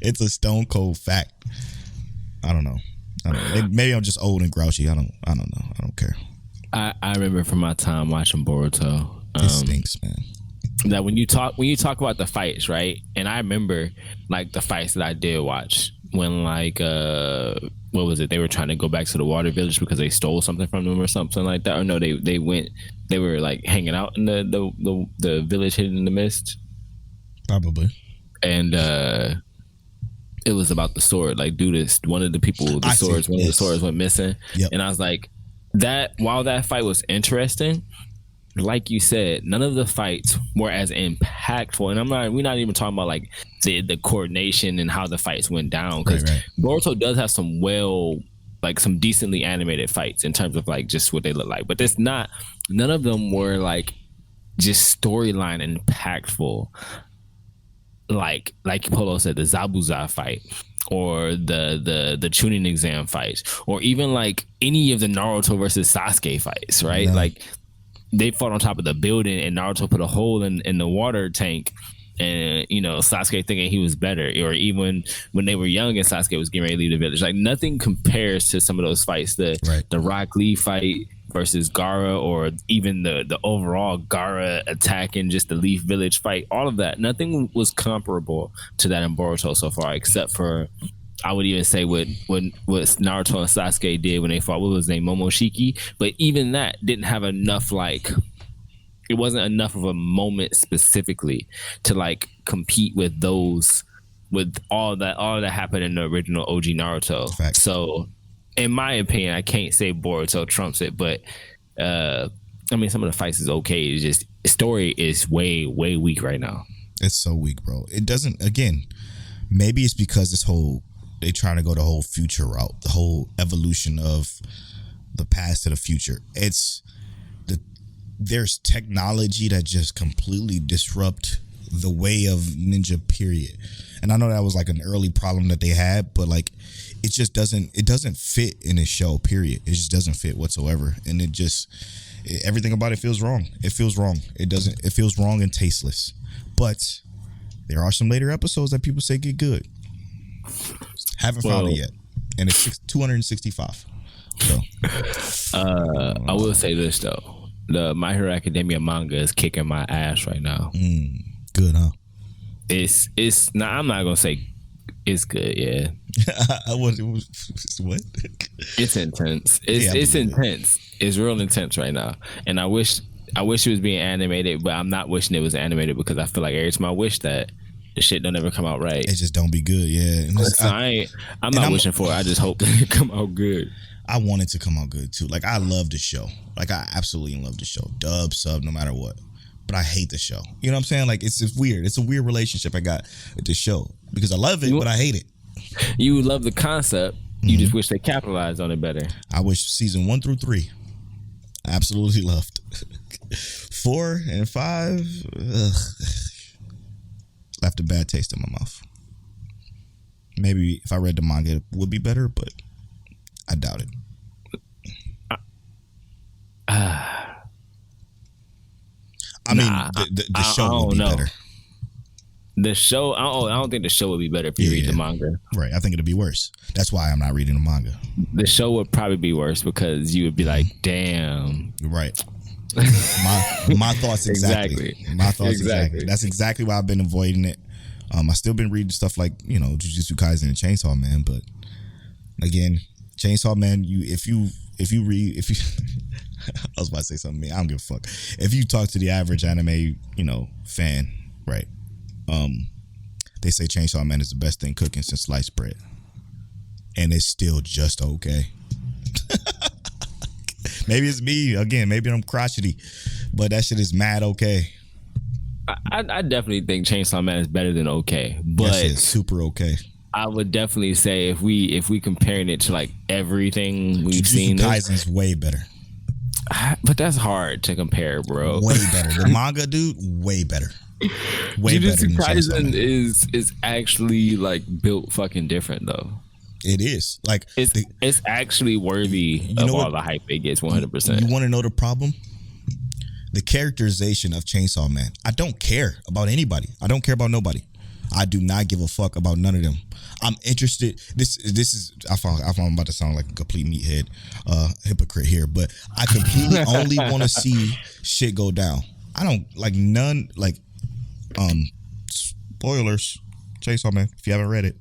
It's a stone cold fact. I don't know. Maybe I'm just old and grouchy. I don't know. I don't care. I remember from my time watching Boruto. It stinks, man. That when you talk about the fights, right? And I remember like the fights that I did watch when, like, what was it? They were trying to go back to the water village because they stole something from them or something like that. Or no, they were like hanging out in the village hidden in the mist. Probably. And it was about the sword. Like, one of the swords went missing. Yep. And I was like, while that fight was interesting, like you said, none of the fights were as impactful. And we're not even talking about like the coordination and how the fights went down, because Boruto does have some decently animated fights in terms of like just what they look like. But none of them were like just storyline impactful. Like Polow said, the Zabuza fight, or the Chunin exam fights, or even like any of the Naruto versus Sasuke fights, right? Yeah. Like, they fought on top of the building and Naruto put a hole in the water tank, and Sasuke thinking he was better. Or even when they were young and Sasuke was getting ready to leave the village, like, nothing compares to some of those fights. The Rock Lee fight versus Gaara, or even the overall Gaara attack in just the Leaf Village fight, all of that, nothing was comparable to that in Boruto so far, except for, I would even say, what Naruto and Sasuke did when they fought, what was his name, Momoshiki. But even that didn't have enough, like, it wasn't enough of a moment specifically to like compete with all that happened in the original OG Naruto. Fact. So in my opinion, I can't say Boruto trumps it, but some of the fights is okay. It's just, story is way, way weak right now. It's so weak, bro. It doesn't, again, maybe it's because they trying to go the whole future route, the whole evolution of the past to the future. There's technology that just completely disrupt the way of ninja, period. And I know that was like an early problem that they had, but like, it just doesn't fit in this show, period. It just doesn't fit whatsoever. And everything about it feels wrong. It feels wrong. It feels wrong and tasteless. But there are some later episodes that people say get good. Haven't found it yet. And it's 265. So I will say this though. The My Hero Academia manga is kicking my ass right now. Good, huh? It's I'm not gonna say it's good, yeah. What? It's intense. It's intense. It's real intense right now. And I wish it was being animated, but I'm not wishing it was animated, because I feel like every time I wish that, the shit don't ever come out right. It just don't be good, yeah. I'm not wishing for it. I just hope that it come out good. I want it to come out good too. Like, I love the show. Like, I absolutely love the show. Dub, sub, no matter what. But I hate the show. You know what I'm saying? Like, it's weird. It's a weird relationship I got with the show, because I love it, but I hate it. You love the concept. You just wish they capitalized on it better. I wish season 1 through 3. I absolutely loved. 4 and 5, left a bad taste in my mouth. Maybe if I read the manga, it would be better, but I doubt it. I mean, the show would be better. The show, I don't think the show would be better if you read the manga. Right. I think it'd be worse. That's why I'm not reading the manga. The show would probably be worse because you would be like, damn. Right. My thoughts exactly. My thoughts exactly. That's exactly why I've been avoiding it. I still been reading stuff like, Jujutsu Kaisen and Chainsaw Man, but again, Chainsaw Man, if you I was about to say something, I don't give a fuck. If you talk to the average anime, fan, right? They say Chainsaw Man is the best thing cooking since sliced bread, and it's still just okay. Maybe it's me again. Maybe I'm crotchety, but that shit is mad okay. I definitely think Chainsaw Man is better than okay, but that shit is super okay. I would definitely say if we comparing it to like everything we've Jujutsu seen, Kaisen's way better. But that's hard to compare, bro. Way better. The manga, dude, way better. Way better Jujutsu than Kaisen is actually like built fucking different though. It is like it's actually worthy of all the hype it gets. 100%. You want to know the problem? The characterization of Chainsaw Man. I don't care about anybody. I don't care about nobody. I do not give a fuck about none of them. I'm interested. This is I'm about to sound like a complete meathead hypocrite here, but I completely only want to see shit go down. I don't like none like spoilers. Chainsaw Man, if you haven't read it.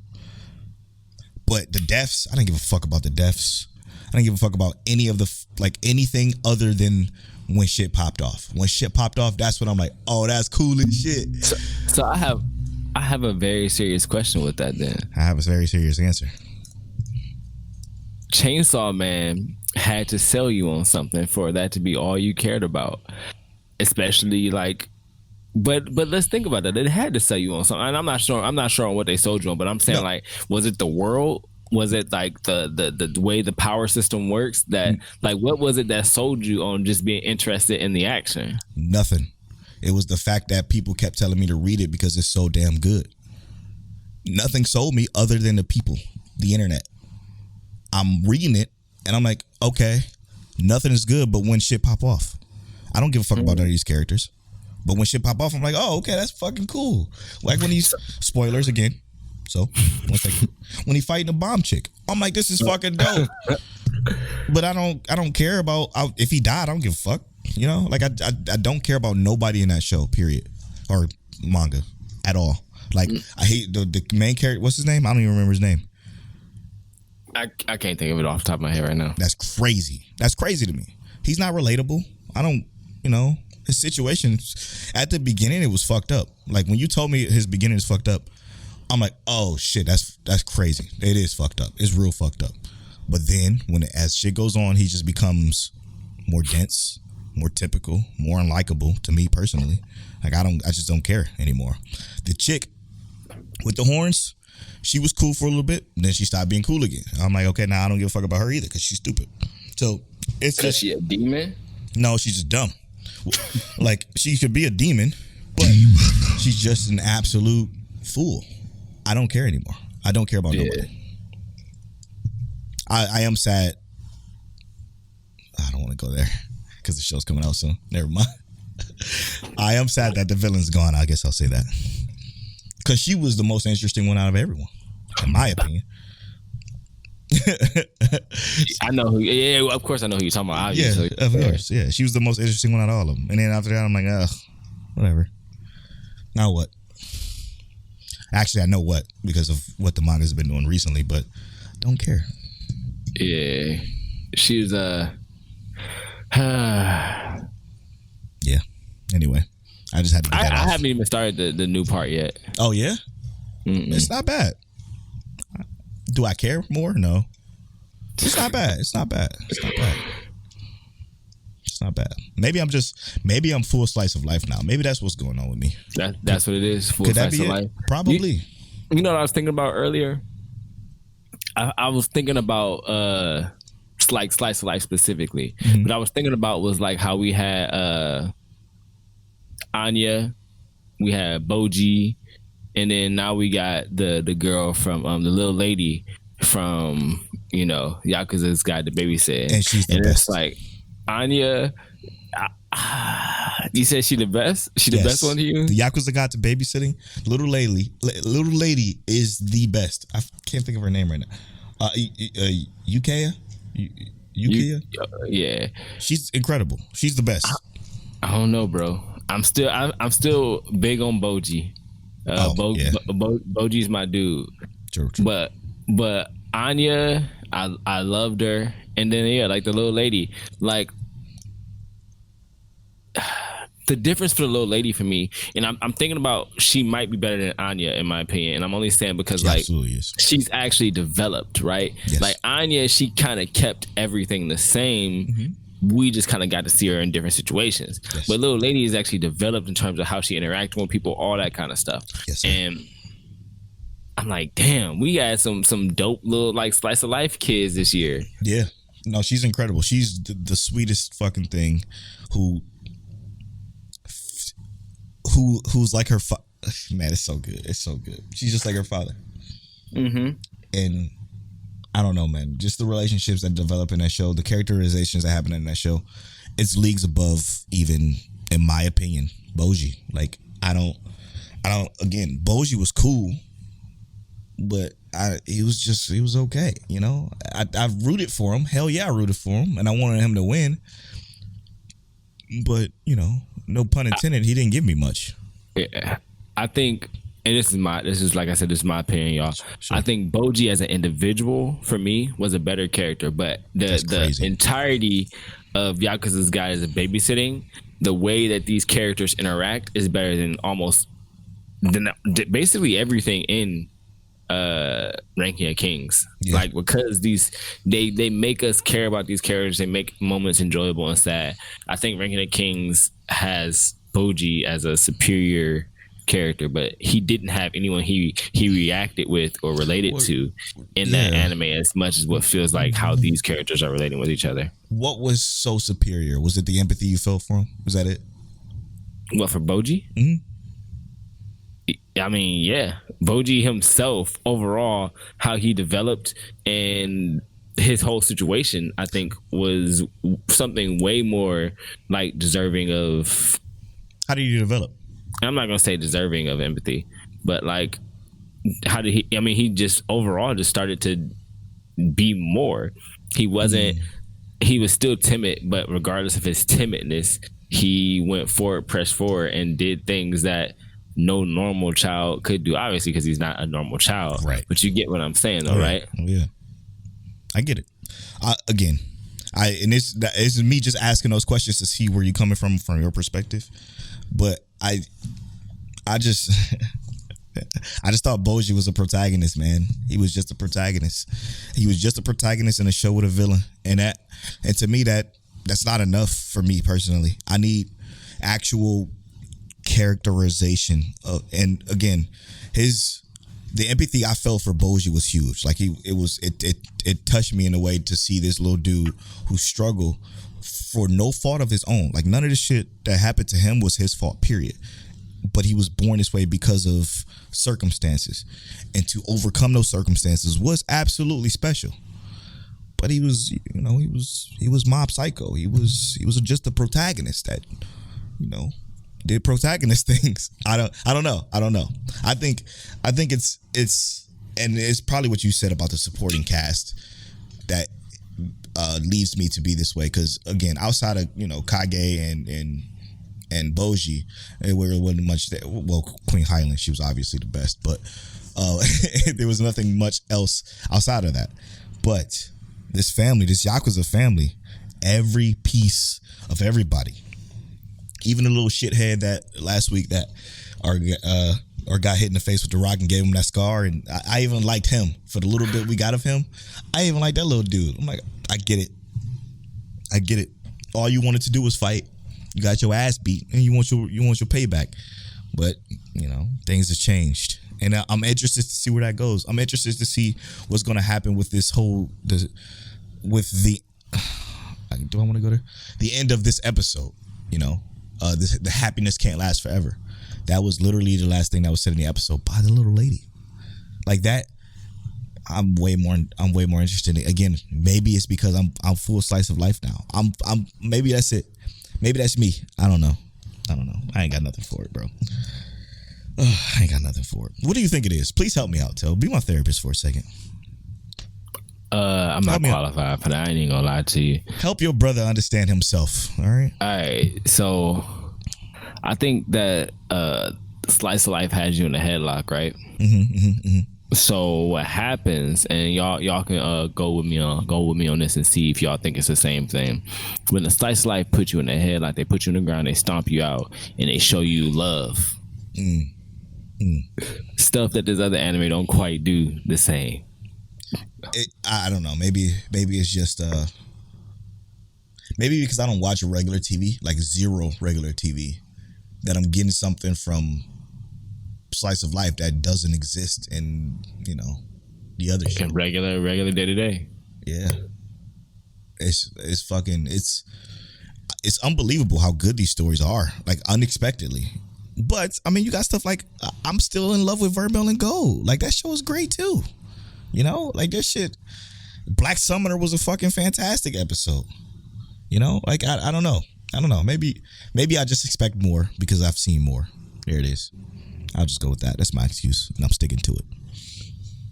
But the deaths, I don't give a fuck about the deaths. I don't give a fuck about any of the anything other than when shit popped off. When shit popped off, that's when I'm like, oh, that's cool as shit. So I have a very serious question with that then. I have a very serious answer. Chainsaw Man had to sell you on something for that to be all you cared about. Especially like but let's think about that. It had to sell you on something. And I'm not sure on what they sold you on, but I'm saying like, was it the world? Was it like the way the power system works? That like what was it that sold you on just being interested in the action? Nothing. It was the fact that people kept telling me to read it because it's so damn good. Nothing sold me other than the people, the internet. I'm reading it and I'm like, okay, nothing is good, but when shit pop off, I don't give a fuck about none of these characters. But when shit pop off, I'm like, oh, okay, that's fucking cool. Like when he's spoilers again. So when he fighting a bomb chick, I'm like, this is fucking dope. But I don't care about if he died. I don't give a fuck. Like I don't care about nobody in that show. Period, or manga at all. Like I hate the main character. What's his name? I don't even remember his name. I can't think of it off the top of my head right now. That's crazy. That's crazy to me. He's not relatable. I don't. His situation at the beginning, it was fucked up. Like when you told me his beginning is fucked up, I'm like, oh shit, that's crazy. It is fucked up. It's real fucked up. But then as shit goes on, he just becomes more dense, more typical, more unlikable to me personally. Like I just don't care anymore. The chick with the horns, she was cool for a little bit, then she stopped being cool again. I'm like, okay, now I don't give a fuck about her either because she's stupid. So it's just, she a demon? No, she's just dumb. Like she could be a demon, but she's just an absolute fool. I don't care anymore. I don't care about nobody. I am sad. I don't want to go there because the show's coming out soon. Never mind. I am sad that the villain's gone. I guess I'll say that because she was the most interesting one out of everyone, in my opinion. I know who. Yeah, of course I know who you're talking about. Obviously. Yeah, of course. Yeah, she was the most interesting one out of all of them. And then after that, I'm like, ugh, whatever. Now what? Actually, I know what because of what the manga's been doing recently, but don't care. Yeah, she's yeah. Anyway, I just had to get that off. I haven't even started the new part yet. Oh yeah, it's not bad. Do I care more? No. It's not bad. It's not bad. It's not bad. It's not bad. Maybe I'm full slice of life now. Maybe that's what's going on with me. That's what it is. Full slice of life. Probably. You know what I was thinking about earlier? I was thinking about like slice of life specifically. But I was thinking about was like how we had Anya, we had Boji, and then now we got the girl from the little lady from Yakuza's got the babysit, and she's the best. It's like Anya. You said she the best? She the best one to you? The Yakuza got to babysitting. Little lady is the best. I can't think of her name right now. Yukaya? Yeah. She's incredible. She's the best. I don't know, bro. I'm still big on Boji. Boji's my dude. True. But Anya, I loved her. And then like the little lady, like the difference for the little lady for me, and I'm thinking about she might be better than Anya in my opinion, and I'm only saying because she's actually developed, right? Yes. Like Anya, she kind of kept everything the same. Mm-hmm. We just kind of got to see her in different situations. Yes. But little lady is actually developed in terms of how she interacts with people, all that kind of stuff. Yes, and I'm like, damn, we got some dope little like slice of life kids this year. Yeah, no, she's incredible. She's the sweetest fucking thing. Who's like her man, it's so good. It's so good. She's just like her father. Mm-hmm. And I don't know, man. Just the relationships that develop in that show, the characterizations that happen in that show, it's leagues above even, in my opinion, Boji. Like, I don't again, Boji was cool, but he was okay, you know? I rooted for him. Hell yeah, I rooted for him, and I wanted him to win. But, you know, no pun intended, he didn't give me much. Yeah, I think, and this is like I said, this is my opinion, y'all. Sure. I think Boji as an individual for me was a better character, but the entirety of Yakuza's Guide as a babysitting, the way that these characters interact is better than basically everything in Ranking of Kings. Yeah. Like, because they make us care about these characters, they make moments enjoyable and sad. I think Ranking of Kings has Boji as a superior character, but he didn't have anyone he reacted with or related to in that anime as much as what feels like how these characters are relating with each other. What was so superior? Was it the empathy you felt for him? Was that it? What, for Boji? Mm-hmm. I mean, yeah, Boji himself overall, how he developed and his whole situation, I think was something way more like deserving of. How did you develop? I'm not gonna say deserving of empathy, but like, how did he? I mean, he just overall just started to be more. He wasn't. He was still timid, but regardless of his timidness, he went forward, pressed forward, and did things that no normal child could do, obviously, because he's not a normal child. Right. But you get what I'm saying, though, right? Oh, yeah. I get it. This is me just asking those questions to see where you're coming from your perspective. But I just I just thought Boji was a protagonist, man. He was just a protagonist. He was just a protagonist in a show with a villain. And to me that's not enough for me personally. I need actual characterization and again, the empathy I felt for Boji was huge. Like it touched me in a way to see this little dude who struggled for no fault of his own. Like, none of the shit that happened to him was his fault, period. But he was born this way because of circumstances, and to overcome those circumstances was absolutely special. But he was mob psycho. He was just a protagonist that, did protagonist things. I don't know. I think it's and it's probably what you said about the supporting cast that leads me to be this way. Because again, outside of Kage and Boji, there wasn't much there. Well, Queen Highland, she was obviously the best, but there was nothing much else outside of that. But this family, this Yakuza family, every piece of everybody, even the little shithead that last week that or got hit in the face with the rock and gave him that scar, and I even liked him for the little bit we got of him. I even liked that little dude. I'm like, I get it. All you wanted to do was fight. You got your ass beat, and you want your payback. But things have changed, and I'm interested to see where that goes. I'm interested to see what's going to happen with this whole do I want to go there? The end of this episode. The happiness can't last forever. That was literally the last thing that was said in the episode by the little lady. Like that, I'm way more interested in. Again, maybe it's because I'm full slice of life now. Maybe that's it. Maybe that's me. I don't know. I ain't got nothing for it, bro. I ain't got nothing for it. What do you think it is? Please help me out, Tell. Be my therapist for a second. I'm not qualified for that. I ain't even gonna lie to you. Help your brother understand himself. All right. All right. So I think that slice of life has you in a headlock, right? So what happens, and y'all can go with me on this and see if y'all think it's the same thing. When the slice of life put you in the headlock, they put you in the ground, they stomp you out, and they show you love. Stuff that this other anime don't quite do the same. I don't know. Maybe it's just maybe because I don't watch regular TV, like zero regular TV, that I'm getting something from slice of life that doesn't exist in the other shit. Regular day to day. Yeah, it's fucking it's unbelievable how good these stories are, like unexpectedly. But I mean, you got stuff like I'm still in love with Verbal and Gold. Like that show is great too. Like this shit. Black Summoner was a fucking fantastic episode. Like I don't know. Maybe I just expect more because I've seen more. There it is. I'll just go with that. That's my excuse, and I'm sticking to it.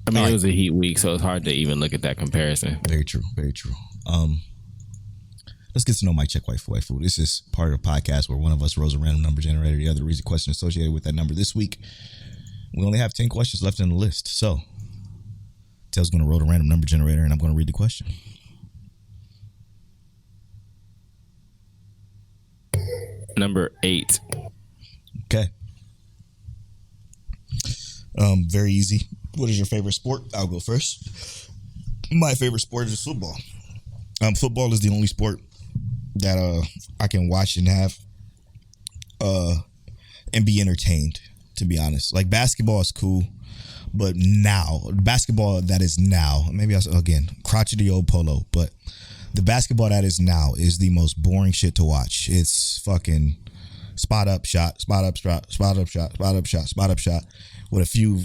I mean, it was a heat week, so it's hard to even look at that comparison. Very true. Very true. Let's get to know Mike Check Waifu. This is part of the podcast where one of us rolls a random number generator. The other reads a question associated with that number. This week, we only have 10 questions left in the list. So, Tell's going to roll a random number generator, and I'm going to read the question. Number 8. Okay. Very easy. What is your favorite sport? I'll go first. My favorite sport is football. Football is the only sport that I can watch and have and be entertained, to be honest. Like basketball is cool, but now basketball that is now, maybe again, crotchety old Polow, but the basketball that is now is the most boring shit to watch. It's fucking spot up shot, spot up shot, spot up shot, spot up shot, spot up shot, with a few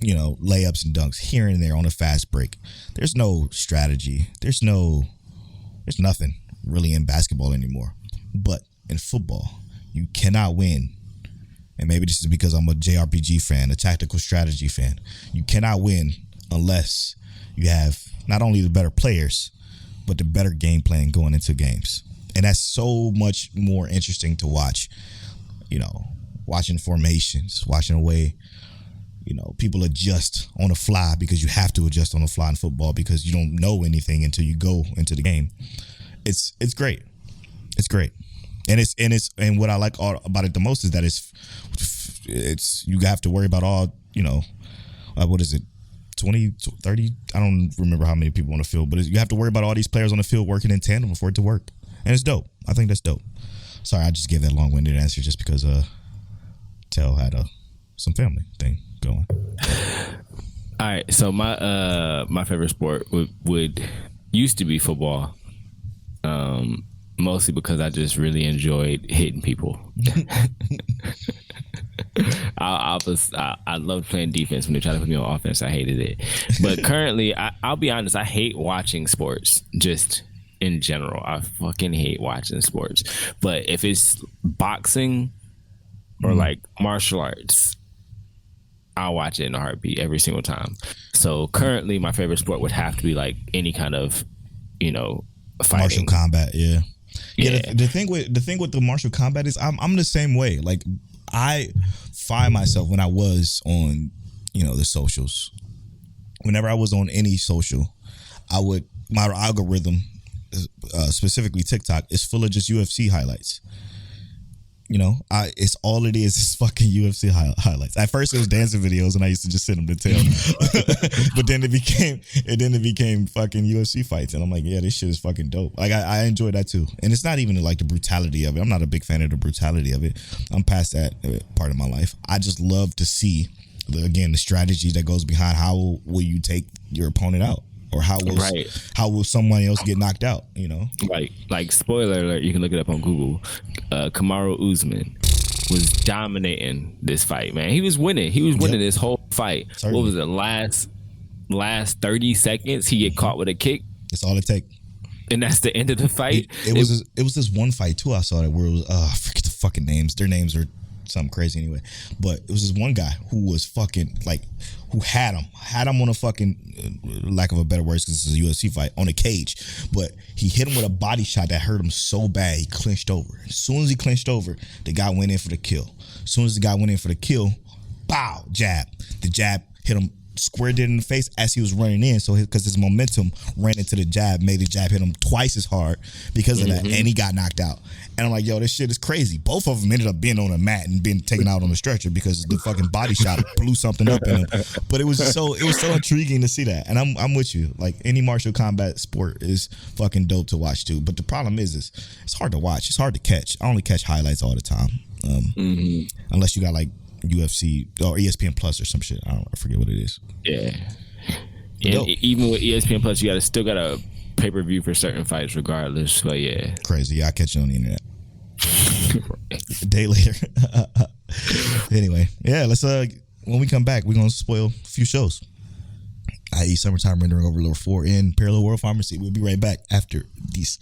layups and dunks here and there on a fast break. There's no strategy. There's nothing really in basketball anymore. But in football, you cannot win. And maybe this is because I'm a JRPG fan, a tactical strategy fan. You cannot win unless you have not only the better players, but the better game plan going into games. And that's so much more interesting to watch. Watching formations, watching a way, people adjust on the fly, because you have to adjust on the fly in football because you don't know anything until you go into the game. It's great. It's great. And what I like about it the most is that it's you have to worry about all, what is it? 20, 30, I don't remember how many people on the field, but you have to worry about all these players on the field working in tandem for it to work. And it's dope. I think that's dope. Sorry, I just gave that long-winded answer just because Tell had some family thing going. All right, so my favorite sport would used to be football, mostly because I just really enjoyed hitting people. I loved playing defense. When they tried to put me on offense, I hated it. But currently, I'll be honest, I hate watching sports just in general. I fucking hate watching sports. But if it's boxing or like martial arts, I'll watch it in a heartbeat every single time. So currently, my favorite sport would have to be like any kind of, fighting. Martial combat, yeah. The thing with the martial combat is I'm the same way. Like I find myself when I was on, the socials. Whenever I was on any social, my algorithm, specifically TikTok, is full of just UFC highlights. It's all it is fucking UFC highlights. At first it was dancing videos, and I used to just send them to Tell, but then it became fucking UFC fights, and I'm like, yeah, this shit is fucking dope. Like I enjoy that too, and it's not even like the brutality of it. I'm not a big fan of the brutality of it. I'm past that part of my life. I just love to see the strategy that goes behind how will you take your opponent out. Or how will someone else get knocked out? Like spoiler alert, you can look it up on Google. Kamaru Usman was dominating this fight, man. He was winning. He was winning this whole fight. Certainly. What was it? Last 30 seconds, he get caught with a kick. That's all it takes. and that's the end of the fight. It was this one fight too. I saw that where it was I forget the fucking names. Their names are something crazy anyway. But it was this one guy who was fucking like who had him on a fucking lack of a better words because this is a UFC fight on a cage. But he hit him with a body shot that hurt him so bad he clinched over. As soon as he clinched over, the guy went in for the kill. As soon as the guy went in for the kill, bow, jab. The jab hit him square dead in the face as he was running in. So because his momentum ran into the jab, made the jab hit him twice as hard because of that, and he got knocked out. And I'm like, yo, this shit is crazy. Both of them ended up being on a mat and being taken out on the stretcher because the fucking body shot blew something up in him. But it was so intriguing to see that. And I'm with you. Like any martial combat sport is fucking dope to watch too. But the problem is it's hard to watch. It's hard to catch. I only catch highlights all the time. Unless you got like UFC or ESPN Plus or some shit. I forget what it is. Yeah. And even with ESPN Plus, you still got a pay-per-view for certain fights regardless. But yeah. Crazy. Yeah, I catch it on the internet. A day later. Anyway, yeah, let's when we come back, we're gonna spoil a few shows. i.e. Summertime Rendering Overlord 4 in Parallel World Pharmacy. We'll be right back after these.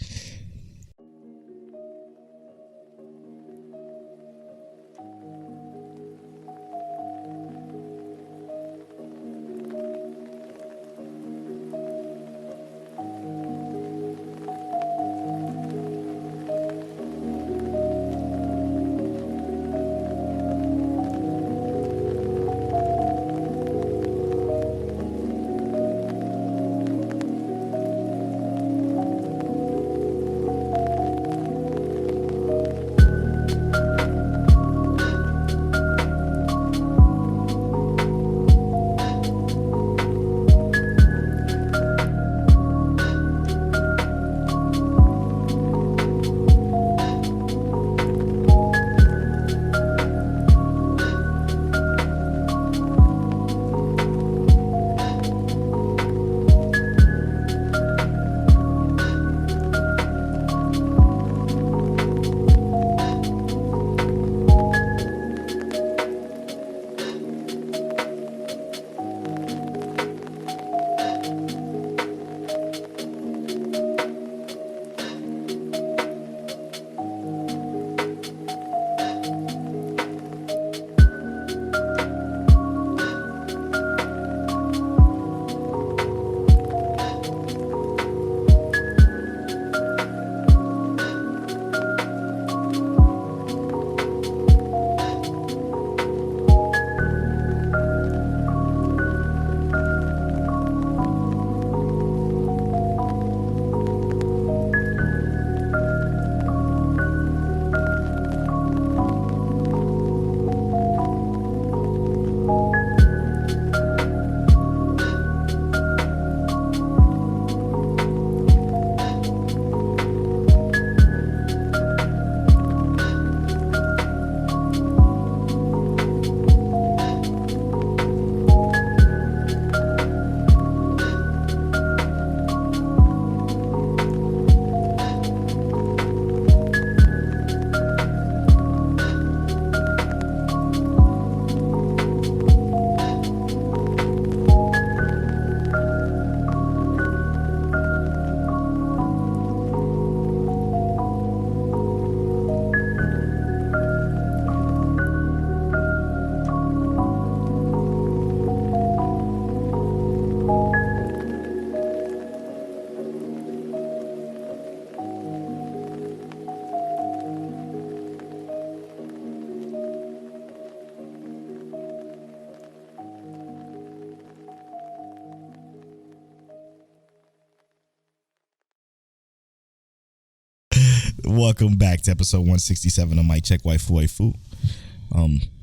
Welcome back to episode 167 of Mic Check Waifu.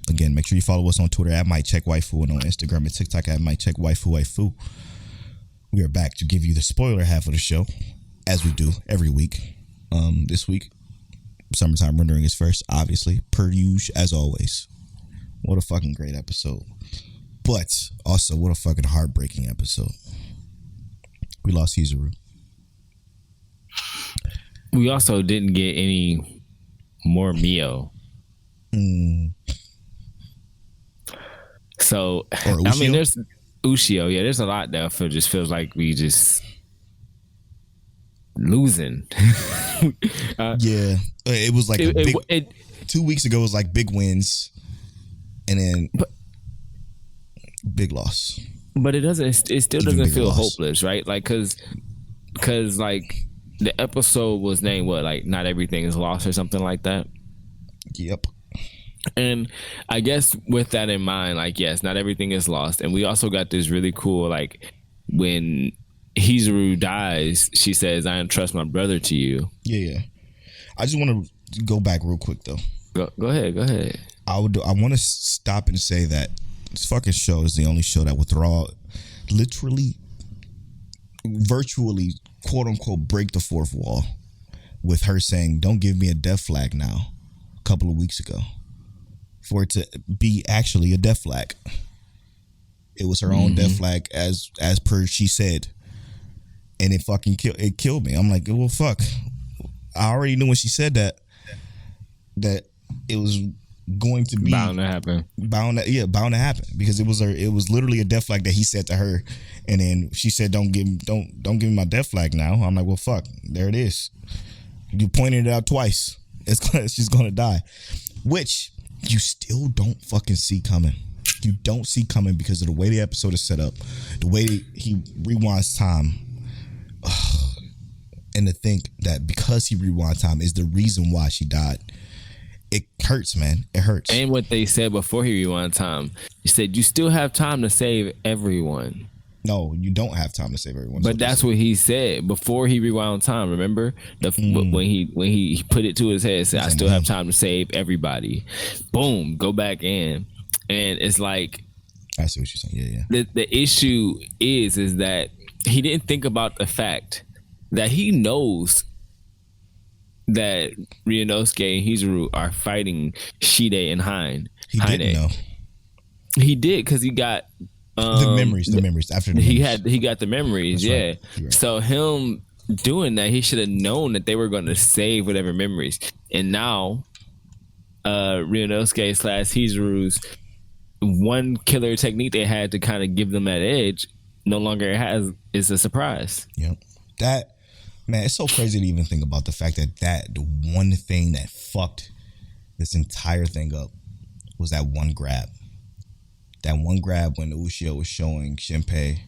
Again, make sure you follow us on Twitter at Mic Check Waifu and on Instagram and TikTok at Mic Check Waifu. We are back to give you the spoiler half of the show, as we do every week. This week, Summertime Rendering is first, obviously, per usual, as always. What a fucking great episode. But also, what a fucking heartbreaking episode. We lost Hizuru. We also didn't get any more Mio. So, I mean, there's Ushio. Yeah, there's a lot there. Just feels like we just... losing. Yeah, it was like 2 weeks ago. It was like big wins, and then big loss. But it doesn't. It still Even doesn't bigger feel loss. hopeless, right? Like, cause like the episode was named what? Like, not everything is lost or something like that. Yep. And I guess with that in mind, like, yes, not everything is lost. And we also got this really cool, like, when Hizuru dies, she says, "I entrust my brother to you." Yeah. I just want to go back real quick though. Go ahead. I want to stop and say that this fucking show is the only show that would literally, virtually, quote unquote, break the fourth wall with her saying, "Don't give me a death flag now," a couple of weeks ago, for it to be actually a death flag. It was her own death flag as per she said, and it killed me. I'm like, well, fuck. I already knew when she said that it was going to be bound to happen. Bound to happen, because it was literally a death flag that he said to her, and then she said, don't give me my death flag now. I'm like, well, fuck, there it is. You pointed it out twice. She's gonna die, which you still don't fucking see coming. You don't see coming because of the way the episode is set up, the way he rewinds time. And to think that because he rewind time is the reason why she died, it hurts, man. It hurts. And what they said before he rewind time, he said, "You still have time to save everyone." No, you don't have time to save everyone. But that's what he said before he rewound time. Remember when he put it to his head, said, "I still have time to save everybody." Boom, go back in, and it's like, I see what you're saying. Yeah. The issue is that he didn't think about the fact that he knows that Ryunosuke and Hizuru are fighting Shide and Hein. He didn't know. He did, because he got the memories after the memories. He got the memories. That's yeah. Right. So him doing that, he should have known that they were going to save whatever memories. And now Ryunosuke / Hizuru's one killer technique they had to kind of give them that edge no longer is a surprise. Yep. That, man, it's so crazy to even think about the fact that the one thing that fucked this entire thing up was that one grab. That one grab when Ushio was showing Shinpei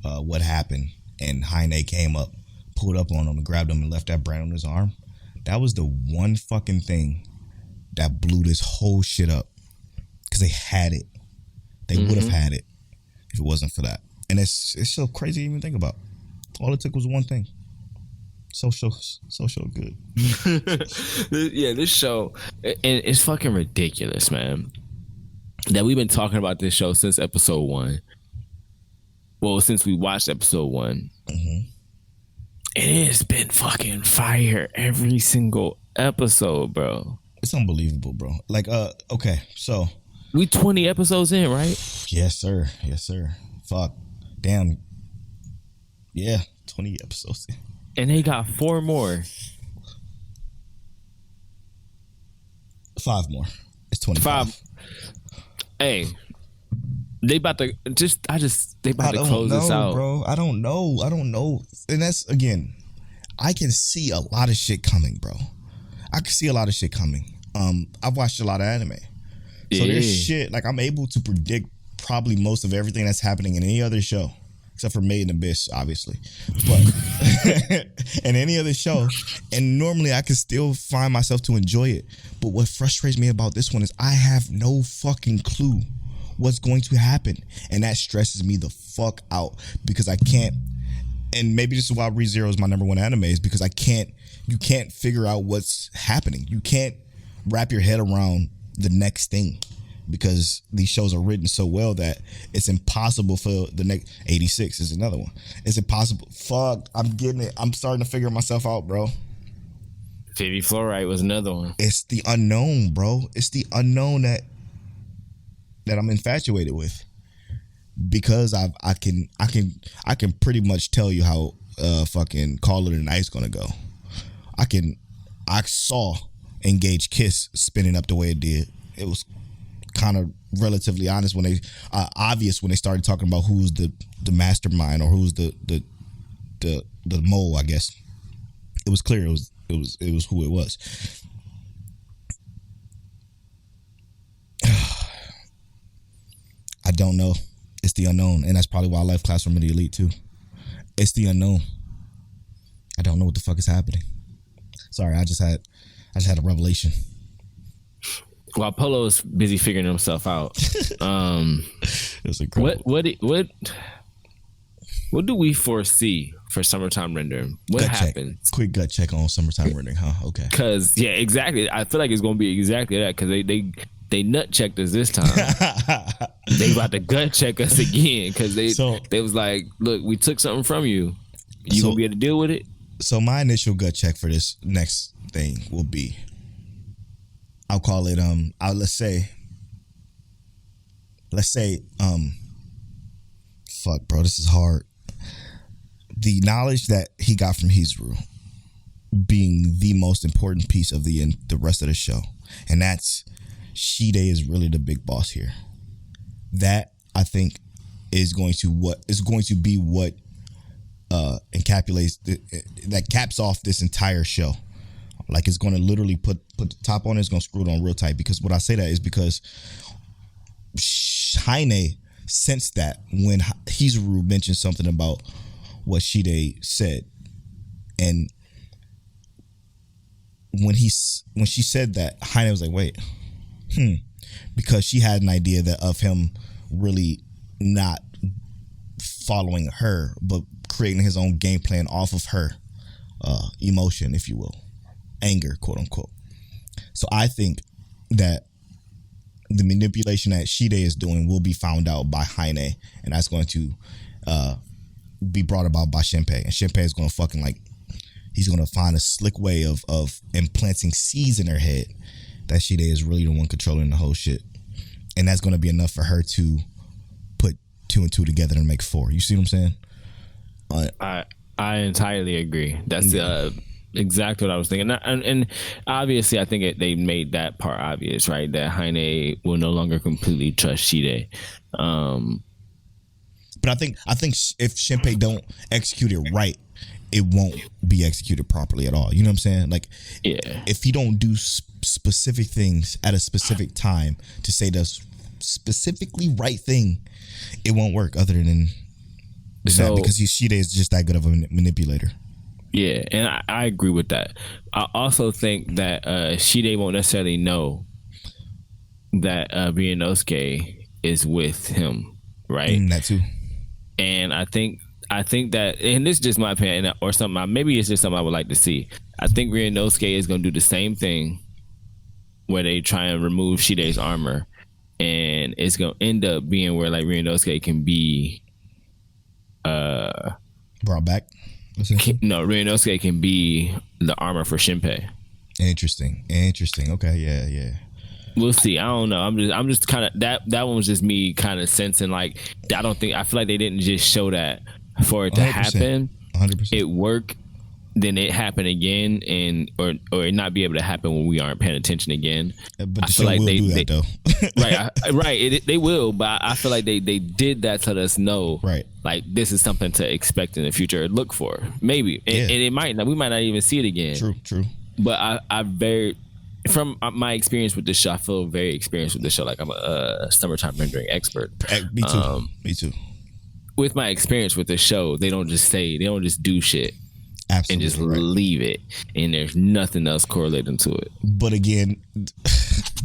what happened, and Heine came up, pulled up on him and grabbed him and left that brand on his arm. That was the one fucking thing that blew this whole shit up, because they had it. They would have had it if it wasn't for that. And it's so crazy to even think about. All it took was one thing. So good. Yeah, this show, and it's fucking ridiculous, man, that we've been talking about this show since episode 1. Well, since we watched episode 1. And it's been fucking fire every single episode, bro. It's unbelievable, bro. Like, okay, so we 20 episodes in, right? Yes, sir. Fuck. Damn. Yeah, 20 episodes in. And they got 4 more. 5 more. It's 25. Hey, they about to close this out, bro. I don't know. And that's, again, I can see a lot of shit coming, bro. I can see a lot of shit coming. I've watched a lot of anime. So there's shit, like, I'm able to predict probably most of everything that's happening in any other show, except for Made in Abyss, obviously. But in any other show, and normally I can still find myself to enjoy it. But what frustrates me about this one is I have no fucking clue what's going to happen, and that stresses me the fuck out, because I can't. And maybe this is why ReZero is my number 1 anime, is because you can't figure out what's happening. You can't wrap your head around the next thing, because these shows are written so well that it's impossible for the next. 86 is another one. It's impossible. Fuck, I'm getting it. I'm starting to figure myself out, bro. Phoebe Fluorite was another one. It's the unknown, bro. It's the unknown that I'm infatuated with, because I can pretty much tell you how fucking Call of the Night's gonna go. I saw Engaged Kiss spinning up the way it did. It was kind of relatively obvious when they started talking about who's the mastermind, or who's the mole, I guess. it was clear it was who it was. I don't know. It's the unknown, and that's probably why I left Classroom of the Elite too. It's the unknown. I don't know what the fuck is happening. Sorry, I just had a revelation. While Polow's busy figuring himself out, It was incredible. what do we foresee for summertime rendering? What Gut happens? check. Quick gut check on summertime rendering, huh? Okay. Because yeah, exactly. I feel like it's gonna be exactly that. Because they nut checked us this time. They about to gut check us again because they was like, look, we took something from you. You gonna be able to deal with it? So my initial gut check for this next thing will be, I'll call it let's say fuck bro, this is hard. The knowledge that he got from Hizuru being the most important piece of the rest of the show, and that's Shide is really the big boss here. That I think is going to be what encapsulates that caps off this entire show. Like it's going to literally put the top on it. It's going to screw it on real tight. Because what I say that is because Heine sensed that when Hizuru mentioned something about what Shide said, and when she said that, Heine was like, wait, because she had an idea that of him really not following her, but creating his own game plan off of her emotion, if you will, anger, quote unquote. So I think that the manipulation that Shide is doing will be found out by Heine, and that's going to be brought about by Shinpei. And Shinpei is going to fucking he's going to find a slick way of implanting seeds in her head that Shide is really the one controlling the whole shit. And that's going to be enough for her to put 2 and 2 together and make 4. You see what I'm saying? I entirely agree. That's exactly what I was thinking. And obviously, I think they made that part obvious, right? That Heine will no longer completely trust Shide. But I think if Shinpei don't execute it right, it won't be executed properly at all. You know what I'm saying? Like, yeah. If he don't do specific things at a specific time to say the specifically right thing, it won't work. Other than that, because Shide is just that good of a manipulator. Yeah, and I agree with that. I also think that Shide won't necessarily know that Ryunosuke is with him, right? That too. And I think that, and this is just my opinion, or something. Maybe it's just something I would like to see. I think Ryunosuke is going to do the same thing, where they try and remove Shide's armor, and it's going to end up being where like Ryunosuke can be brought back. No, Ryunosuke can be the armor for Shinpei. Interesting. Okay, yeah. We'll see. I don't know. I'm just kind of that one was just me kind of sensing like I feel like they didn't just show that for it to 100%, happen. 100%. It worked, then it happened again, and or it not be able to happen when we aren't paying attention again. But the show will do that though. Right. They will, but I feel like they did that to let us know, right? Like this is something to expect in the future, look for maybe, and it might not. We might not even see it again. True. But from my experience with this show, I feel very experienced with this show. Like I'm a summertime rendering expert. Me too. With my experience with this show, they don't just do shit. Absolutely, and just leave it, and there's nothing else correlating to it. But again,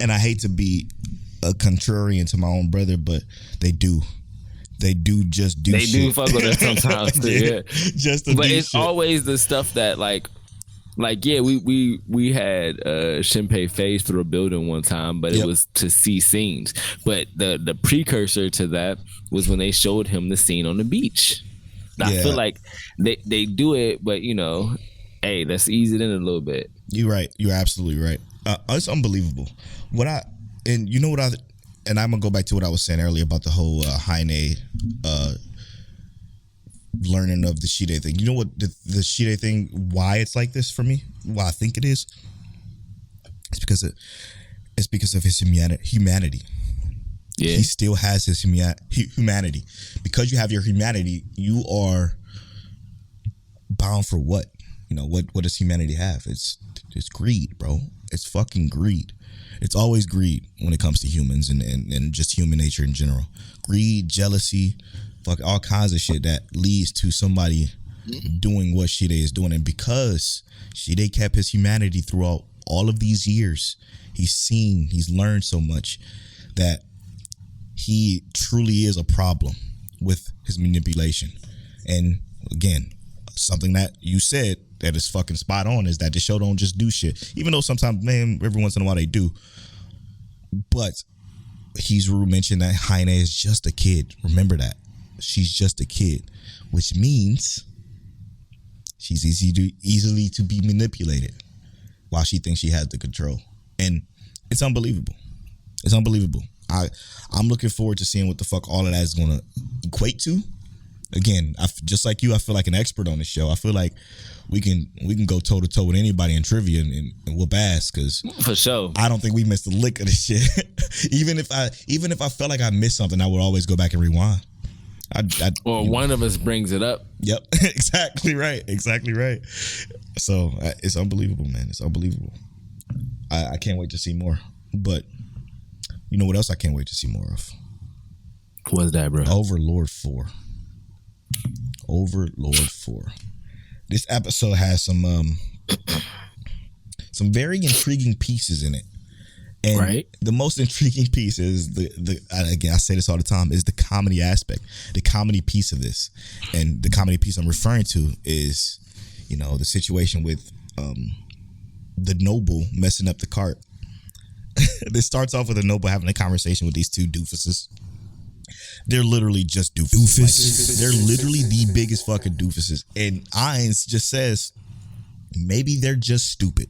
and I hate to be a contrarian to my own brother, but they do just do. They shit. do fuck with us sometimes, too, yeah. Just to but do it's shit. Always the stuff that like yeah, we had Shinpei phase through a building one time, but it was to see scenes. But the precursor to that was when they showed him the scene on the beach. I feel like they do it, but hey, let's ease it in a little bit. You're right. You're absolutely right. It's unbelievable. And I'm gonna go back to what I was saying earlier about the whole Heine learning of the Shide thing. You know what the Shide thing? Why it's like this for me? Why I think it is? It's because of his humanity. Yeah. He still has his humanity. Because you have your humanity, you are bound for what? what does humanity have? It's greed, bro. It's fucking greed. It's always greed when it comes to humans and just human nature in general. Greed, jealousy, fuck all kinds of shit that leads to somebody doing what Shide is doing. And because Shide kept his humanity throughout all of these years, he's learned so much that he truly is a problem with his manipulation. And again, something that you said that is fucking spot on is that the show don't just do shit, even though sometimes, man, every once in a while they do. But Hizuru mentioned that Haine is just a kid. Remember that. She's just a kid, which means she's easily to be manipulated while she thinks she has the control. And it's unbelievable. It's unbelievable. I'm looking forward to seeing what the fuck all of that is going to equate to. Again, just like you, I feel like an expert on the show. I feel like we can go toe to toe with anybody in trivia and whoop ass, because for sure, I don't think we missed a lick of this shit. even if I felt like I missed something, I would always go back and rewind. One of us brings it up. Yep, exactly right. So it's unbelievable, man. It's unbelievable. I can't wait to see more. But you know what else I can't wait to see more of? What's that, bro? Overlord 4. This episode has some very intriguing pieces in it. And right. The most intriguing piece is again, I say this all the time, is the comedy aspect, the comedy piece of this. And the comedy piece I'm referring to is, the situation with the noble messing up the cart. This starts off with a noble having a conversation with these two doofuses. They're literally just doofuses. They're literally the biggest fucking doofuses. And Ainz just says, maybe they're just stupid.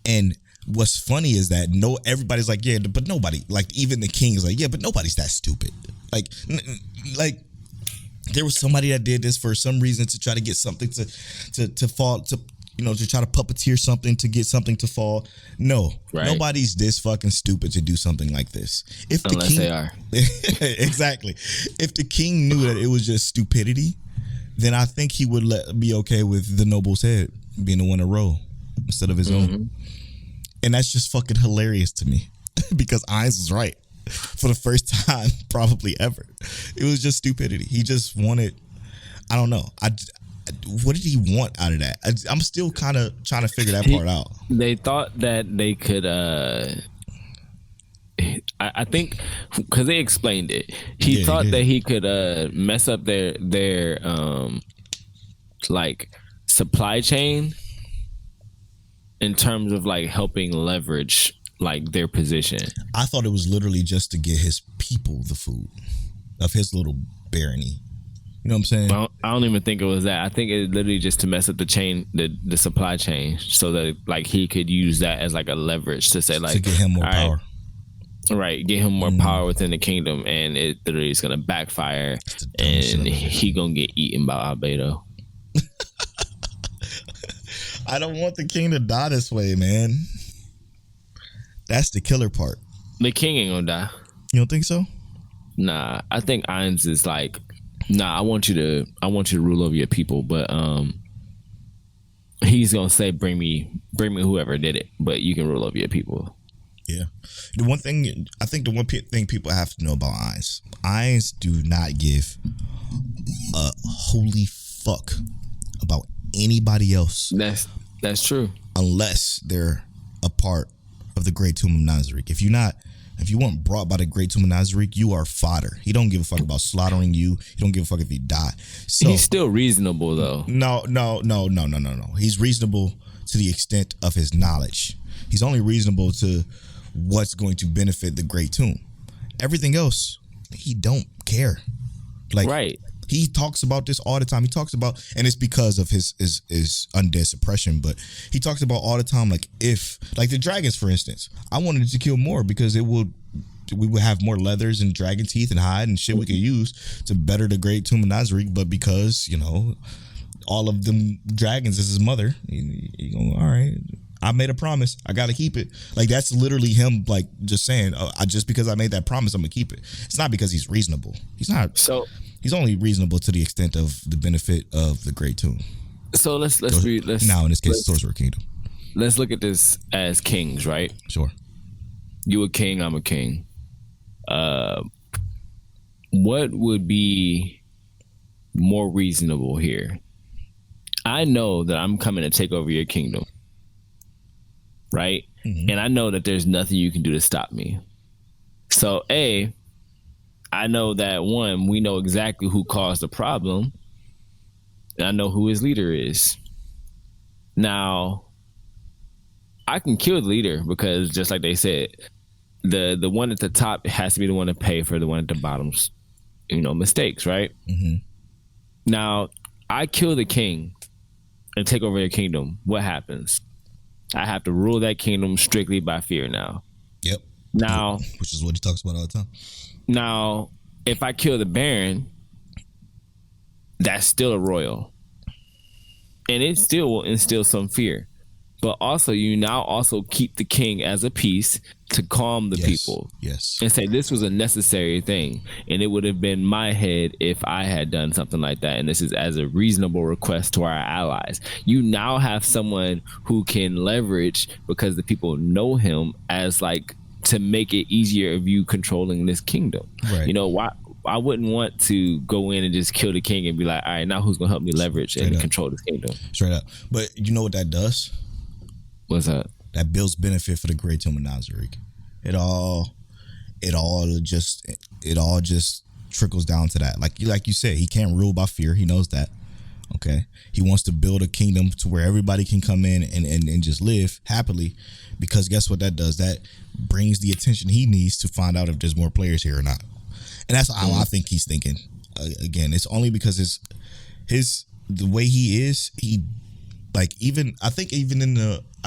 And what's funny is that everybody's like, yeah, but nobody, like even the king is like, yeah, but nobody's that stupid. Like there was somebody that did this for some reason to try to get something to fall to. To try to puppeteer something to get something to fall. No, right. Nobody's this fucking stupid to do something like this. Unless they are. Exactly. If the king knew that it was just stupidity, then I think he would be okay with the noble's head being the one to roll instead of his own. And that's just fucking hilarious to me because Ainz was right for the first time probably ever. It was just stupidity. He just wanted, I don't know. What did he want out of that? I'm still kind of trying to figure that part out. They thought that they could, I think, because they explained it. He thought that he could mess up their like supply chain in terms of like helping leverage like their position. I thought it was literally just to get his people the food of his little barony. You know what I'm saying? I don't even think it was that. I think it's literally just to mess up the chain, the supply chain, so that like he could use that as like a leverage to say like to get him more power. Right, get him more power within the kingdom, and it literally is gonna backfire, and he gonna get eaten by Albedo. I don't want the king to die this way, man. That's the killer part. The king ain't gonna die. You don't think so? Nah, I think Ainz is like, nah, I want you to rule over your people, but he's gonna say, bring me whoever did it, but you can rule over your people. Yeah. The one thing people have to know about Ainz do not give a holy fuck about anybody else. That's true. Unless they're a part of the Great Tomb of Nazarick. If you weren't brought by the Great Tomb of Nazarick, you are fodder. He don't give a fuck about slaughtering you. He don't give a fuck if you die. So he's still reasonable though. No. He's reasonable to the extent of his knowledge. He's only reasonable to what's going to benefit the Great Tomb. Everything else, he don't care. Like, right. He talks about this all the time. He talks about, and it's because of his undead suppression, but he talks about all the time, like if, like the dragons, for instance, I wanted to kill more because we would have more leathers and dragon teeth and hide and shit we could use to better the Great Tomb of Nazarick, but because, all of them dragons is his mother, he going, all right, I made a promise, I gotta keep it. Like, that's literally him, like, just saying, just because I made that promise, I'm gonna keep it. It's not because he's reasonable. He's not. So he's only reasonable to the extent of the benefit of the Great Tomb. So let's now in this case, Sorcerer Kingdom. Let's look at this as kings, right? Sure. You a king, I'm a king. What would be more reasonable here? I know that I'm coming to take over your kingdom, right? Mm-hmm. And I know that there's nothing you can do to stop me. So, I know that one, we know exactly who caused the problem. And I know who his leader is. Now, I can kill the leader because just like they said, the one at the top has to be the one to pay for the one at the bottom's, mistakes, right? Mm-hmm. Now, I kill the king and take over their kingdom. What happens? I have to rule that kingdom strictly by fear now. Yep. Now, which is what he talks about all the time. Now, if I kill the Baron, that's still a royal. And it still will instill some fear. But also, you now also keep the king as a piece to calm the people. Yes. And say this was a necessary thing. And it would have been my head if I had done something like that. And this is as a reasonable request to our allies. You now have someone who can leverage, because the people know him, as like to make it easier of you controlling this kingdom. Right. Why? I wouldn't want to go in and just kill the king and be like, all right, now who's going to help me leverage and control this kingdom? Straight up. But you know what that does? What's that? That builds benefit for the great Tillman-Nazarick. It all just trickles down to that. Like you said, he can't rule by fear. He knows that. Okay. He wants to build a kingdom to where everybody can come in and just live happily, because guess what that does? That brings the attention he needs to find out if there's more players here or not. And that's how I think he's thinking. Again, it's only because the way he is, I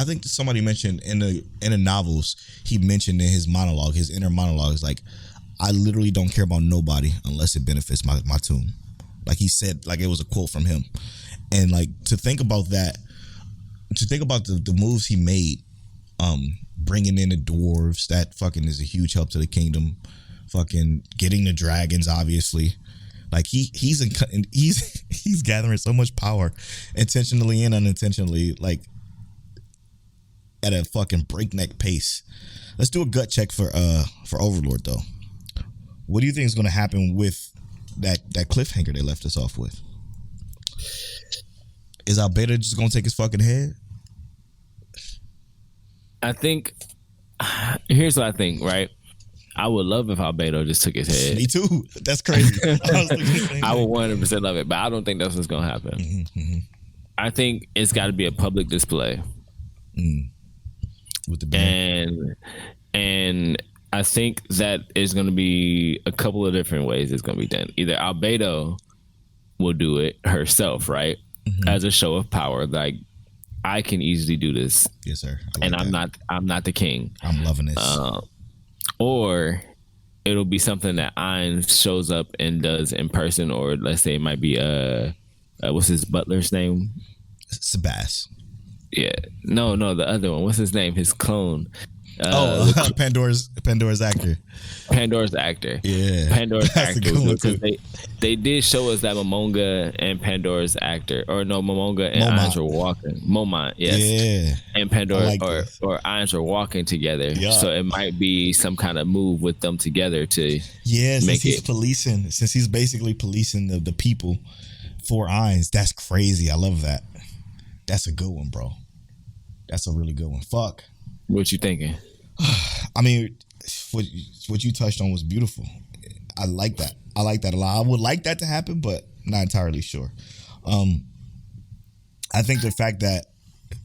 think somebody mentioned in the novels, he mentioned in his monologue, his inner monologue is like, I literally don't care about nobody unless it benefits my tomb. Like he said, like it was a quote from him. And like to think about that, to think about the moves he made, bringing in the dwarves, that fucking is a huge help to the kingdom. Fucking getting the dragons, obviously. Like he's gathering so much power, intentionally and unintentionally, like at a fucking breakneck pace. Let's do a gut check for Overlord though. What do you think is going to happen with that cliffhanger they left us off with? Is Albedo just going to take his fucking head? I think here's what I think, right? I would love if Albedo just took his head. Me too. That's crazy. I would 100% love it, but I don't think that's what's going to happen. Mm-hmm. I think it's got to be a public display. With the band. And I think that is going to be a couple of different ways it's going to be done. Either Albedo will do it herself, right? Mm-hmm. As a show of power, like I can easily do this. Yes, sir. And I'm not the king. I'm loving this. Or it'll be something that Ainz shows up and does in person, or let's say it might be what's his butler's name? Sebas. Yeah. No, the other one. What's his name? His clone. Pandora's actor. Pandora's actor. Yeah. Pandora's actor. Because they did show us that Momonga and Pandora's actor, or no, Momonga and Ainz were walking. Momont, yes. Yeah. And Pandora like or Ainz were walking together. Yeah. So it might be some kind of move with them together to since he's basically policing the people for Ainz. That's crazy. I love that. That's a good one, bro. That's a really good one. Fuck. What you thinking? I mean, what you touched on was beautiful. I like that. I like that a lot. I would like that to happen, but not entirely sure. I think the fact that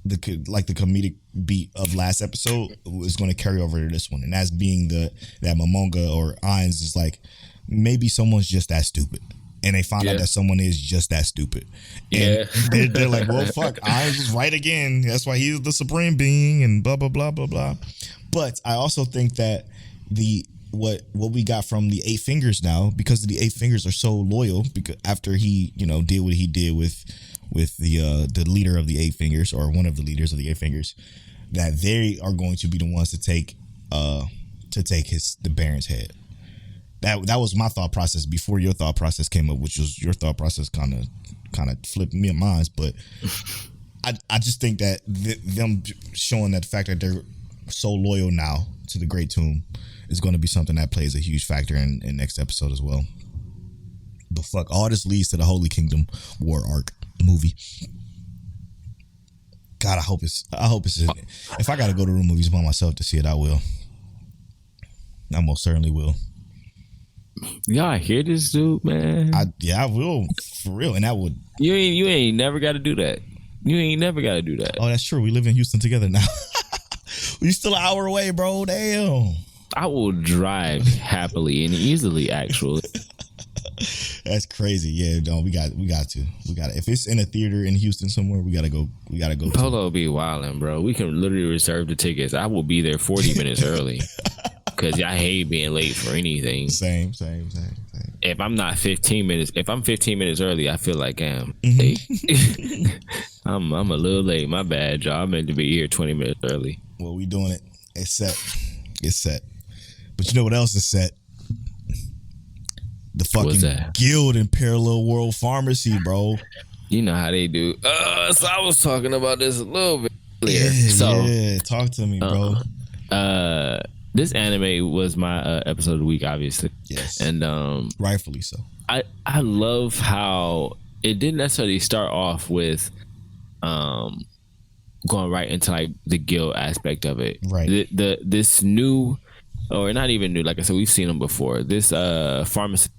the comedic beat of last episode is going to carry over to this one, and that's being that Momonga or Ainz is like, maybe someone's just that stupid. And they find out that someone is just that stupid. And they're like, well, fuck, Ainz was right again. That's why he's the supreme being and blah, blah, blah, blah, blah. But I also think that what we got from the Eight Fingers now, because the Eight Fingers are so loyal, because after he, did what he did with the leader of the Eight Fingers, or one of the leaders of the Eight Fingers, that they are going to be the ones to take the Baron's head. That was my thought process before your thought process came up, which was your thought process kind kind of flipped me in minds, but I just think that them showing that the fact that they're so loyal now to the Great Tomb is going to be something that plays a huge factor in next episode as well. But fuck, all this leads to the Holy Kingdom War arc movie. God, I hope it's in it. If I got to go to the movies by myself to see it, I will. I most certainly will. Y'all hear this dude, man? I will, for real. And that would... You ain't never got to do that. You ain't never got to do that. Oh, that's true. We live in Houston together now. We still an hour away, bro. Damn. I will drive happily and easily, actually. That's crazy. Yeah, no, we got to. If it's in a theater in Houston somewhere, we gotta go. Polow be wildin', bro. We can literally reserve the tickets. I will be there 40 minutes early because I hate being late for anything. Same. If I'm 15 minutes early, I feel like I'm late. I'm a little late. My bad, y'all. I meant to be here 20 minutes early. Well, we doing it. It's set. But you know what else is set? The fucking Guild and Parallel World Pharmacy, bro. You know how they do. So I was talking about this a little bit earlier. Yeah, talk to me, bro. This anime was my episode of the week, obviously. Yes. And rightfully so. I love how it didn't necessarily start off with going right into like the guild aspect of it. Right. This new, or not even new, like I said, we've seen them before. This pharmacist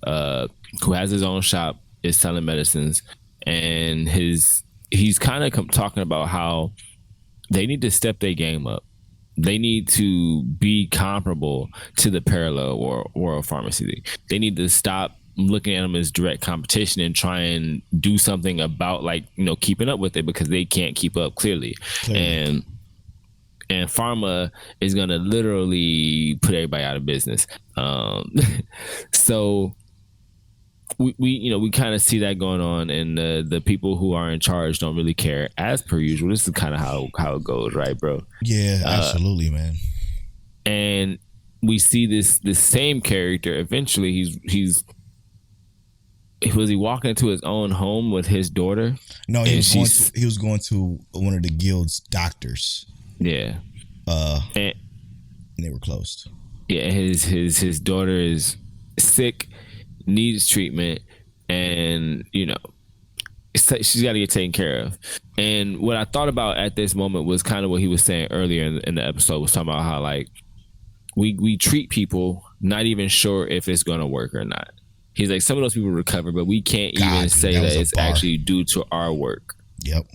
who has his own shop is selling medicines, and he's kind of talking about how they need to step their game up. They need to be comparable to the Parallel World Pharmacy. They need to stop looking at them as direct competition and try and do something about, like, you know, keeping up with it, because they can't keep up clearly. And pharma is gonna literally put everybody out of business. So we kind of see that going on, and the people who are in charge don't really care, as per usual. This is kind of how it goes, right, bro? Yeah, absolutely, man. And we see this same character. Eventually, was he walking into his own home with his daughter? No, he was going to one of the guild's doctors. Yeah. And they were closed. Yeah, his daughter is sick, needs treatment, and you know, she's got to get taken care of. And what I thought about at this moment was kind of what he was saying earlier in the episode, was talking about how, like, we treat people not even sure if it's gonna work or not. He's like, some of those people recover, but we can't even say that it's actually due to our work. Yep.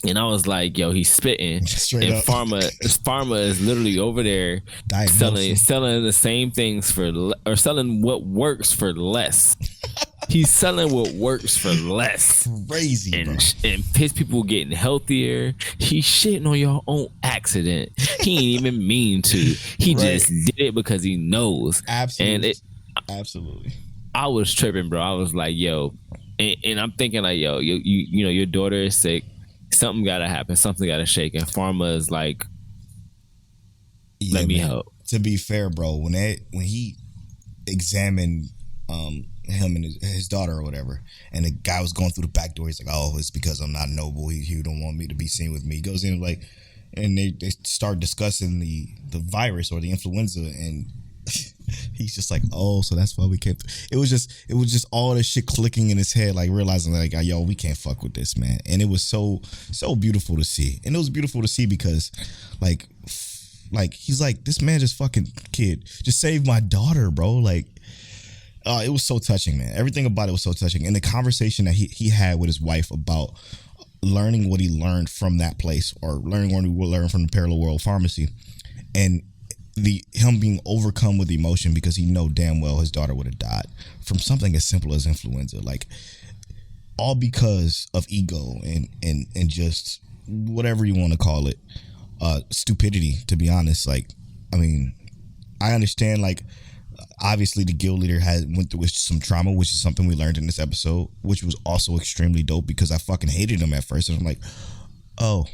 And I was like, yo, he's spitting. Straight and up. Pharma is literally over there selling the same things or selling what works for less. He's selling what works for less. Crazy, bro. And his people getting healthier. He's shitting on your own accident. He ain't even mean to. He just did it because he knows. Absolutely. Absolutely. I was tripping, bro. I was like, yo, and I'm thinking like, yo, you know, your daughter is sick. Something gotta happen. Something gotta shake. And Pharma is like, let me help. To be fair, bro, when he examined him and his daughter or whatever, and the guy was going through the back door, he's like, oh, it's because I'm not noble. He don't want me to be seen with me. He goes in like, and they start discussing the virus or the influenza, and he's just like, oh, so that's why we kept. It was just all this shit clicking in his head, like realizing like, yo, we can't fuck with this, man. And it was so beautiful to see. And it was beautiful to see because like he's like, this man just fucking kid just saved my daughter, bro. Like, it was so touching, man. Everything about it was so touching. And the conversation that he had with his wife about learning what he learned from that place, or learning what he learned from the Parallel World Pharmacy, and him being overcome with emotion because he know damn well his daughter would have died from something as simple as influenza, like all because of ego and just whatever you want to call it, stupidity, to be honest. Like, I mean, I understand, like, obviously the guild leader went through some trauma, which is something we learned in this episode, which was also extremely dope because I fucking hated him at first, and I'm like, oh,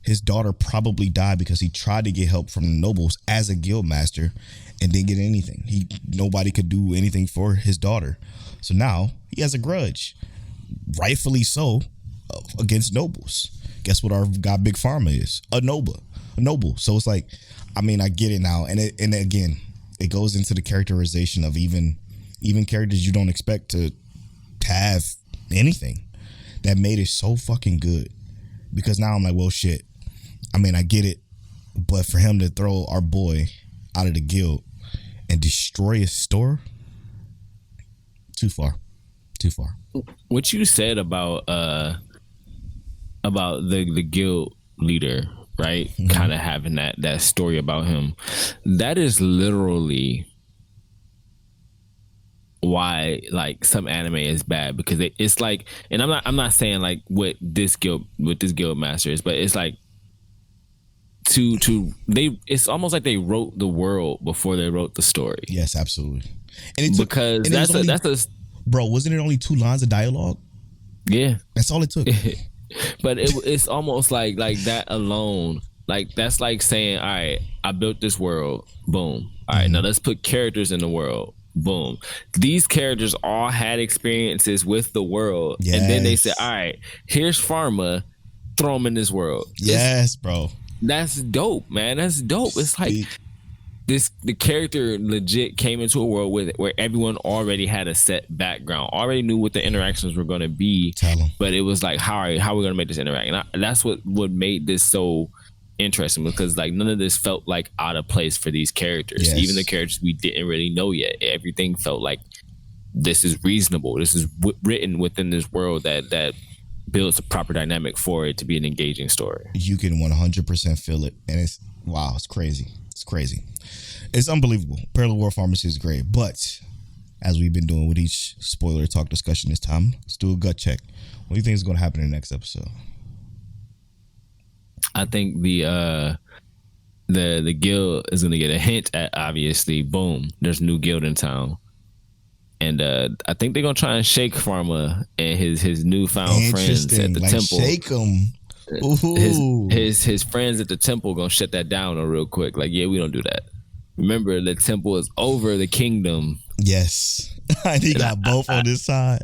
his daughter probably died because he tried to get help from the nobles as a guild master and didn't get anything. Nobody could do anything for his daughter. So now he has a grudge. rightfully so, against nobles. Guess what our god Big Pharma is? A noble. So it's like, I mean, I get it now, and again, it goes into the characterization of even characters you don't expect to have anything that made it so fucking good. Because now I'm like, well, shit. I mean, I get it, but for him to throw our boy out of the guild and destroy his store, too far. What you said about the guild leader, right? Mm-hmm. Kind of having that story about him. That is literally why like some anime is bad, because it's like, and I'm not saying like what this guild master is, but it's like it's almost like they wrote the world before they wrote the story. Yes, absolutely. Bro, wasn't it only 2 lines of dialogue? Yeah, that's all it took. But it's almost like that alone, like that's like saying, all right, I built this world, boom, all right, now let's put characters in the world, boom. These characters all had experiences with the world, yes. And then they said, all right, here's Pharma, throw them in this world. Yes, bro. That's dope, man. That's dope. It's like the character legit came into a world where everyone already had a set background, already knew what the interactions were going to be. But it was like, how are we going to make this interact? And that's what made this so interesting, because like none of this felt like out of place for these characters. Yes. Even the characters we didn't really know yet, everything felt like this is reasonable. This is written within this world that builds a proper dynamic for it to be an engaging story. You can 100% feel it, and it's crazy. It's unbelievable. Parallel World Pharmacy is great, but as we've been doing with each spoiler talk discussion this time, let's do a gut check. What do you think is going to happen in the next episode? I think the guild is going to get a hint at, obviously, boom, there's a new guild in town. And I think they're going to try and shake Pharma and his newfound friends at the temple. Shake them. His friends at the temple going to shut that down real quick. Like, yeah, we don't do that. Remember, the temple is over the kingdom. Yes. And he got both on his side.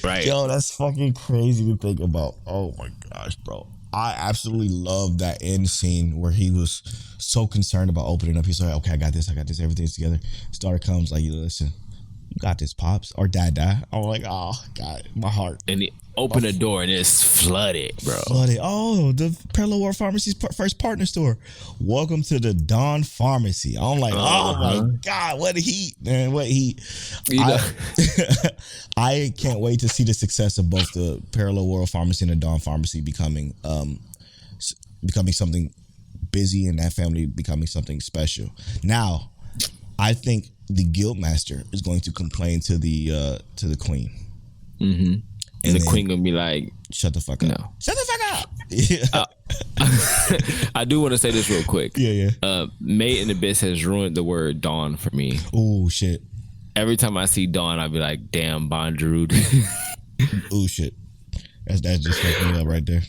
Right. Yo, that's fucking crazy to think about. Oh my gosh, bro. I absolutely love that end scene where he was so concerned about opening up. He's like, okay, I got this. Everything's together. His daughter comes like, listen, you got this, Pops. Or Dad. I'm like, oh, God, my heart. And he opened the door and it's flooded, bro. Oh, the Polow War Pharmacy's first partner store. Welcome to the Dawn Pharmacy. I'm like, oh my God, what heat, man. What heat. I can't wait to see the success of both the Parallel World Pharmacy and the Dawn Pharmacy becoming something busy, and that family becoming something special. Now, I think the guildmaster is going to complain to the queen. Mm-hmm. And the queen gonna be like, shut the fuck up. No. Shut the fuck up. Yeah. I do want to say this real quick. Yeah. Made in Abyss has ruined the word dawn for me. Oh shit. Every time I see dawn, I be like, damn, Bondrewd. Oh shit. That's just fucking me up right there.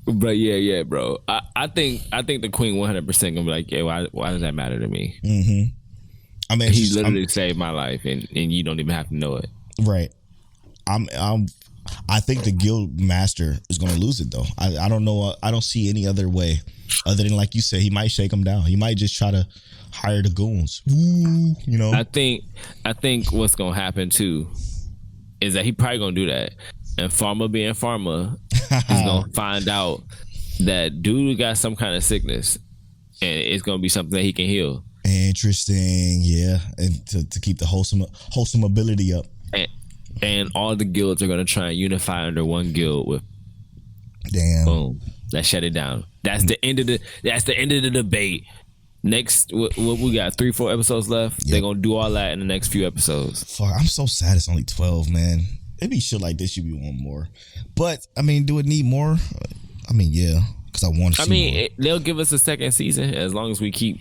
But yeah, bro. I think the queen 100% gonna be like, yeah, why does that matter to me? Mm-hmm. I mean, he literally saved my life, and you don't even have to know it. Right. I think the guild master is going to lose it though. I don't know. I don't see any other way other than, like you said, he might shake them down. He might just try to hire the goons. Ooh, you know. I think what's going to happen too is that he probably going to do that, and Pharma being Pharma is going to find out that dude got some kind of sickness, and it's going to be something that he can heal. Interesting, yeah, and to keep the wholesome ability up. And all the guilds are going to try and unify under one guild with. Damn. Boom. That shut it down. That's the end of the debate. Next, what we got? 3-4 episodes left. Yep. They're going to do all that in the next few episodes. Fuck, I'm so sad it's only 12, man. Maybe shit like this should be one more. But, I mean, do it need more? I mean, yeah, because I want to see more. They'll give us a second season as long as we keep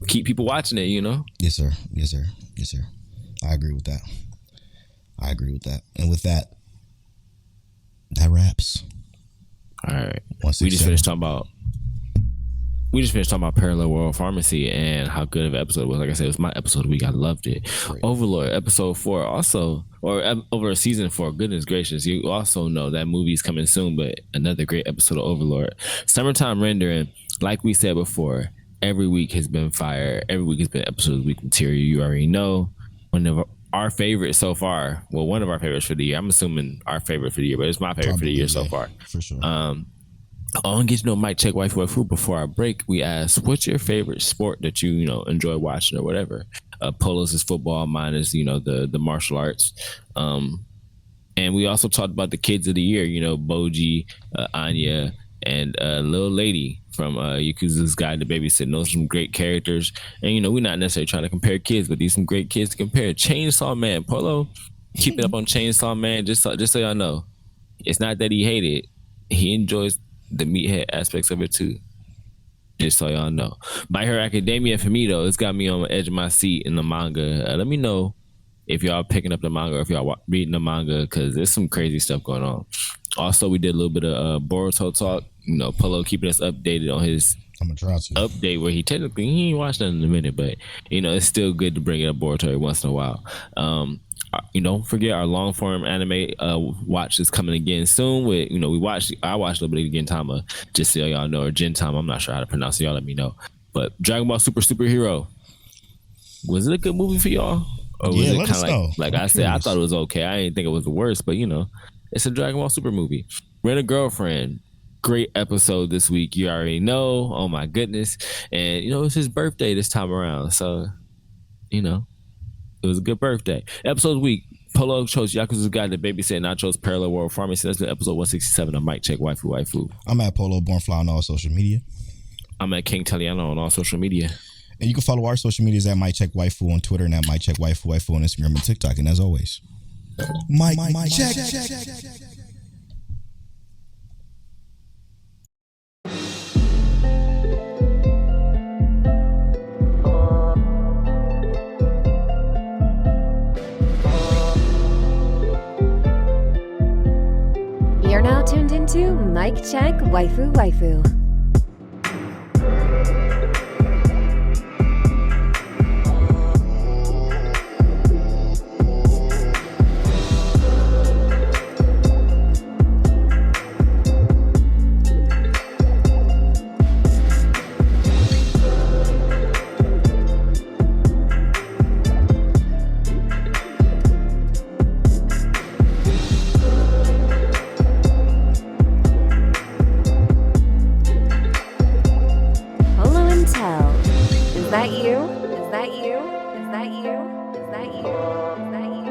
people watching it, you know? Yes, sir. I agree with that. And with that wraps. All right. We just finished talking about we just finished talking about Parallel World Pharmacy and how good of an episode it was. Like I said, it was my episode of the week. I loved it. Great. Overlord, episode 4 also, or over season 4, goodness gracious. You also know that movie's coming soon, but another great episode of Overlord. Summertime Rendering, like we said before, every week has been fire. Every week has been episode of the week material. You already know. One of our favorites so far, well, one of our favorites for the year. I'm assuming our favorite for the year, but it's my favorite for the year so far. For sure. I want to get mic check waifu before I break. We asked, what's your favorite sport that you enjoy watching or whatever? Polow's is football. Mine is the martial arts. And we also talked about the kids of the year. Boji, Anya, and Lil Lady from Yakuza's Guide to Babysitting. Those are some great characters. And we're not necessarily trying to compare kids, but these are some great kids to compare. Chainsawman, Polow, keep it up on Chainsawman. Just so y'all know, it's not that he hated. He enjoys the meathead aspects of it too. Just so y'all know. My Hero Academia, for me though, it's got me on the edge of my seat in the manga. Let me know if y'all picking up the manga or if y'all reading the manga, because there's some crazy stuff going on. Also, we did a little bit of Boruto talk. Polow keeping us updated on his update where he ain't watched that in a minute, but it's still good to bring it up Boruto every once in a while. Don't forget our long form anime watch is coming again soon. With I watched a little bit of gintama, just so y'all know, or gintama. I'm not sure how to pronounce it. Y'all let me know. But Dragonball Super Superhero, was it a good movie for y'all? Or was it kind of like I said, I thought it was okay. I didn't think it was the worst, but it's a Dragon Ball Super movie. Rent a Girlfriend, great episode this week. You already know. Oh my goodness. And it's his birthday this time around, so it was a good birthday. Episode of the week, Polow chose Yakuza's Guide to Babysitting, and I chose Parallel World Pharmacy. That's been episode 167 of Mic Check Waifu. I'm at Polow Bornfly on all social media. I'm at King Taliano on all social media. And you can follow our social medias at Mic Check Waifu on Twitter and at Mic Check Waifu on Instagram and TikTok. And as always, Mic Check. You're now tuned into Mic Check Waifu. Is that you? Is that you? Is that you? Is that you? Is that you?